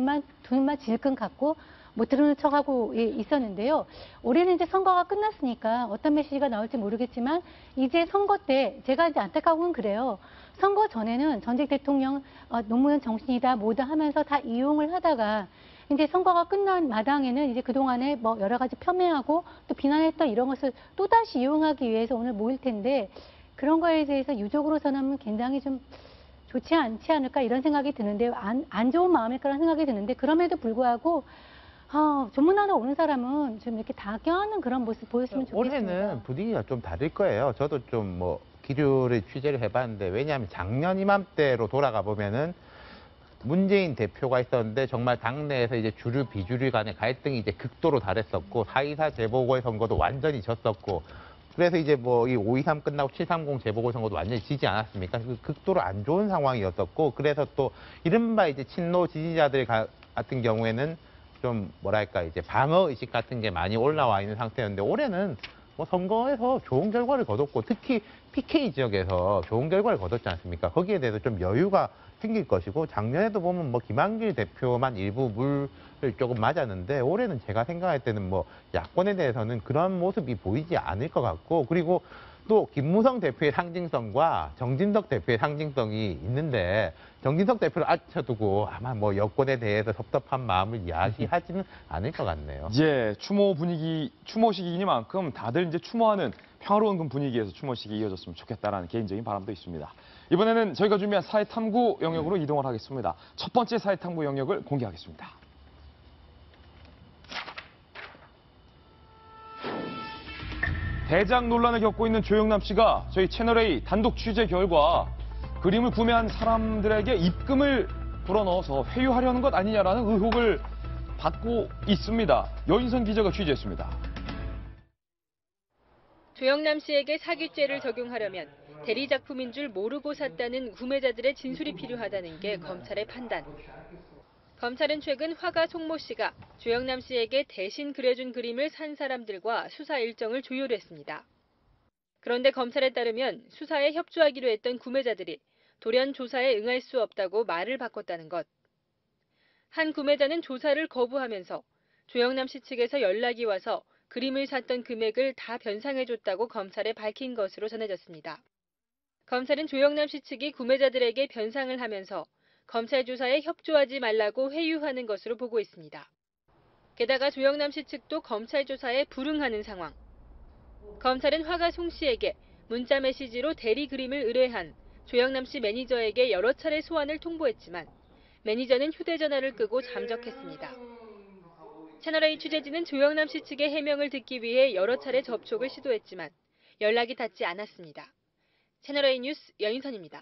눈만 질끈 감고 못 들은 척하고 있었는데요. 올해는 이제 선거가 끝났으니까 어떤 메시지가 나올지 모르겠지만, 이제 선거 때 제가 이제 안타까운 건 그래요. 선거 전에는 전직 대통령 노무현 정신이다 뭐다 하면서 다 이용을 하다가, 이제 선거가 끝난 마당에는 이제 그동안에 뭐 여러 가지 폄훼하고 또 비난했던 이런 것을 또다시 이용하기 위해서 오늘 모일 텐데, 그런 거에 대해서 유족으로서는 굉장히 좀 좋지 않지 않을까 이런 생각이 드는데요. 안 좋은 마음일 거라는 생각이 드는데, 그럼에도 불구하고 조문하러 오는 사람은 좀 이렇게 다 껴안는 그런 모습 보였으면 좋겠습니다. 올해는 분위기가 좀 다를 거예요. 저도 좀 뭐 기류를 취재를 해봤는데, 왜냐하면 작년 이맘때로 돌아가 보면은 문재인 대표가 있었는데 정말 당내에서 이제 주류 비주류 간의 갈등이 이제 극도로 달했었고, 4.24 재보궐 선거도 완전히 졌었고, 그래서 이제 뭐 이 5.23 끝나고 7.30 재보궐 선거도 완전히 지지 않았습니까? 극도로 안 좋은 상황이었었고, 그래서 또 이른바 이제 친노 지지자들 같은 경우에는 좀 뭐랄까 이제 방어 의식 같은 게 많이 올라와 있는 상태였는데, 올해는 뭐 선거에서 좋은 결과를 거뒀고, 특히 PK 지역에서 좋은 결과를 거뒀지 않습니까? 거기에 대해서 좀 여유가 생길 것이고, 작년에도 보면 뭐 김한길 대표만 일부 물을 조금 맞았는데, 올해는 제가 생각할 때는 뭐 야권에 대해서는 그런 모습이 보이지 않을 것 같고, 그리고 또 김무성 대표의 상징성과 정진석 대표의 상징성이 있는데, 정진석 대표를 앉혀두고 아마 뭐 여권에 대해서 섭섭한 마음을 이야기하지는 않을 것 같네요. 예, 추모 시기이니만큼 다들 이제 추모하는 평화로운 분위기에서 추모 시기 이어졌으면 좋겠다라는 개인적인 바람도 있습니다. 이번에는 저희가 준비한 사회 탐구 영역으로 이동을 하겠습니다. 첫 번째 사회 탐구 영역을 공개하겠습니다. 대장 논란을 겪고 있는 조영남 씨가 저희 채널A 단독 취재 결과 그림을 구매한 사람들에게 입금을 불어넣어서 회유하려는 것 아니냐라는 의혹을 받고 있습니다. 여인선 기자가 취재했습니다. 조영남 씨에게 사기죄를 적용하려면 대리작품인 줄 모르고 샀다는 구매자들의 진술이 필요하다는 게 검찰의 판단. 검찰은 최근 화가 송모 씨가 조영남 씨에게 대신 그려준 그림을 산 사람들과 수사 일정을 조율했습니다. 그런데 검찰에 따르면 수사에 협조하기로 했던 구매자들이 돌연 조사에 응할 수 없다고 말을 바꿨다는 것. 한 구매자는 조사를 거부하면서 조영남 씨 측에서 연락이 와서 그림을 샀던 금액을 다 변상해줬다고 검찰에 밝힌 것으로 전해졌습니다. 검찰은 조영남 씨 측이 구매자들에게 변상을 하면서 검찰 조사에 협조하지 말라고 회유하는 것으로 보고 있습니다. 게다가 조영남 씨 측도 검찰 조사에 불응하는 상황. 검찰은 화가 송 씨에게 문자 메시지로 대리 그림을 의뢰한 조영남 씨 매니저에게 여러 차례 소환을 통보했지만 매니저는 휴대전화를 끄고 잠적했습니다. 채널A 취재진은 조영남 씨 측의 해명을 듣기 위해 여러 차례 접촉을 시도했지만 연락이 닿지 않았습니다. 채널A 뉴스 여인선입니다.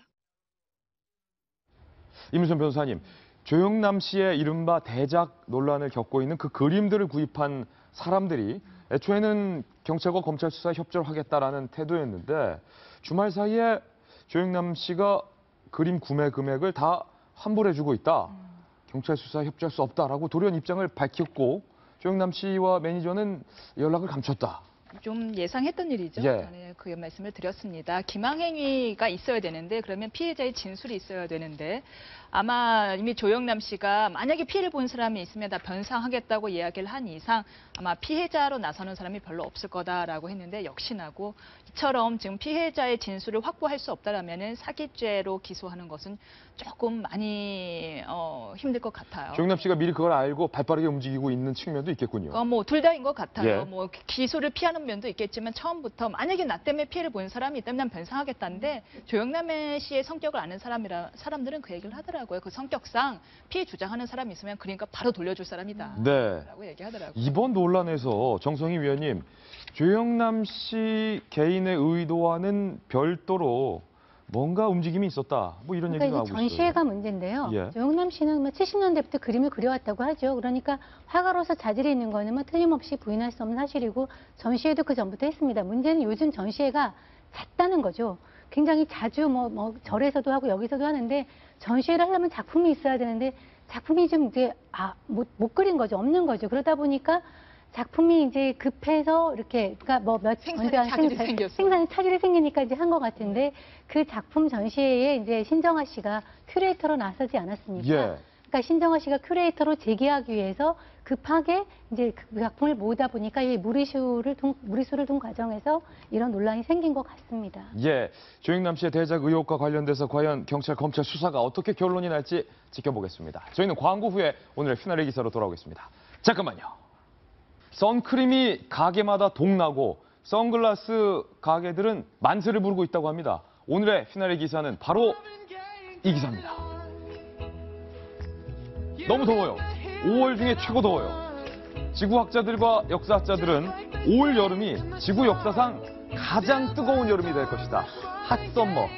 임은선 변호사님, 조영남 씨의 이른바 대작 논란을 겪고 있는 그 그림들을 구입한 사람들이 애초에는 경찰과 검찰 수사에 협조를 하겠다라는 태도였는데, 주말 사이에 조영남 씨가 그림 구매 금액을 다 환불해주고 있다. 경찰 수사에 협조할 수 없다라고 돌연 입장을 밝혔고, 조영남 씨와 매니저는 연락을 감췄다. 좀 예상했던 일이죠. 예. 저는 그 말씀을 드렸습니다. 기망행위가 있어야 되는데, 그러면 피해자의 진술이 있어야 되는데, 아마 이미 조영남 씨가 만약에 피해를 본 사람이 있으면 다 변상하겠다고 이야기를 한 이상 아마 피해자로 나서는 사람이 별로 없을 거다라고 했는데, 역시나고 이처럼 지금 피해자의 진술을 확보할 수 없다라면은 사기죄로 기소하는 것은 조금 많이 힘들 것 같아요. 조영남 씨가 미리 그걸 알고 발빠르게 움직이고 있는 측면도 있겠군요. 뭐 둘 다인 것 같아요. 예. 뭐 기소를 피하는 면도 있겠지만 처음부터 만약에 때문에 피해를 본 사람이 있다면 난 변상하겠다는데 조영남 씨의 성격을 아는 사람들은 그 얘기를 하더라고요. 그 성격상 피해 주장하는 사람이 있으면 그러니까 바로 돌려줄 사람이다. 네. 라고 얘기하더라고요. 이번 논란에서 정성희 위원님, 조영남 씨 개인의 의도와는 별도로 뭔가 움직임이 있었다. 뭐 이런 얘기가 그러니까 나오고 이제 있어요. 전시회가 문제인데요. 예. 조영남 씨는 뭐 70년대부터 그림을 그려왔다고 하죠. 그러니까 화가로서 자질이 있는 거는 뭐 틀림없이 부인할 수 없는 사실이고 전시회도 그 전부터 했습니다. 문제는 요즘 전시회가 잦다는 거죠. 굉장히 자주 뭐 절에서도 하고 여기서도 하는데 전시회를 하려면 작품이 있어야 되는데 작품이 좀 이제 못 그린 거죠. 없는 거죠. 그러다 보니까 작품이 이제 급해서 이렇게 그러니까 생산에 차질이 생기니까 이제 한 것 같은데 그 작품 전시회에 이제 신정아 씨가 큐레이터로 나서지 않았습니까? 예. 그러니까 신정아 씨가 큐레이터로 재기하기 위해서 급하게 이제 그 작품을 모으다 보니까 이 무리수를 둔 과정에서 이런 논란이 생긴 것 같습니다. 예, 조영남 씨의 대작 의혹과 관련돼서 과연 경찰, 검찰 수사가 어떻게 결론이 날지 지켜보겠습니다. 저희는 광고 후에 오늘의 피나레 기사로 돌아오겠습니다. 잠깐만요. 선크림이 가게마다 동나고 선글라스 가게들은 만세를 부르고 있다고 합니다. 오늘의 피나레 기사는 바로 이 기사입니다. 너무 더워요. 5월 중에 최고 더워요. 지구학자들과 역사학자들은 올 여름이 지구 역사상 가장 뜨거운 여름이 될 것이다. 핫썸머,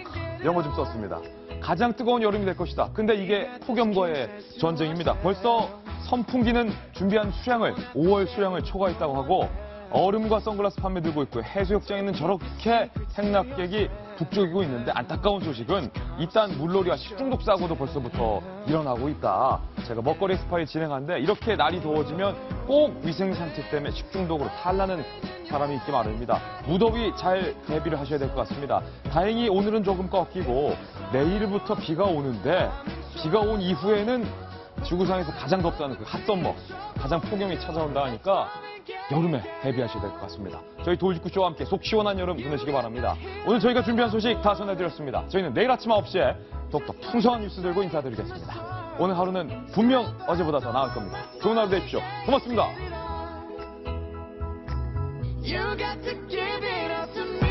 영어 좀 썼습니다. 가장 뜨거운 여름이 될 것이다. 근데 이게 폭염과의 전쟁입니다. 벌써 선풍기는 준비한 수량을 5월 수량을 초과했다고 하고 얼음과 선글라스 판매 들고 있고 해수욕장에는 저렇게 행락객이 북적이고 있는데 안타까운 소식은 이딴 물놀이와 식중독 사고도 벌써부터 일어나고 있다. 제가 먹거리 스파이 진행하는데 이렇게 날이 더워지면 꼭 위생 상태 때문에 식중독으로 탈나는 사람이 있기 마련입니다. 무더위 잘 대비를 하셔야 될 것 같습니다. 다행히 오늘은 조금 꺾이고 내일부터 비가 오는데 비가 온 이후에는 지구상에서 가장 덥다는 그 핫썸머, 가장 폭염이 찾아온다 하니까 여름에 대비하셔야 될 것 같습니다. 저희 돌직구쇼와 함께 속 시원한 여름 보내시기 바랍니다. 오늘 저희가 준비한 소식 다 전해드렸습니다. 저희는 내일 아침 9시에 더욱더 풍성한 뉴스 들고 인사드리겠습니다. 오늘 하루는 분명 어제보다 더 나을 겁니다. 좋은 하루 되십시오. 고맙습니다. You got to give it up to me.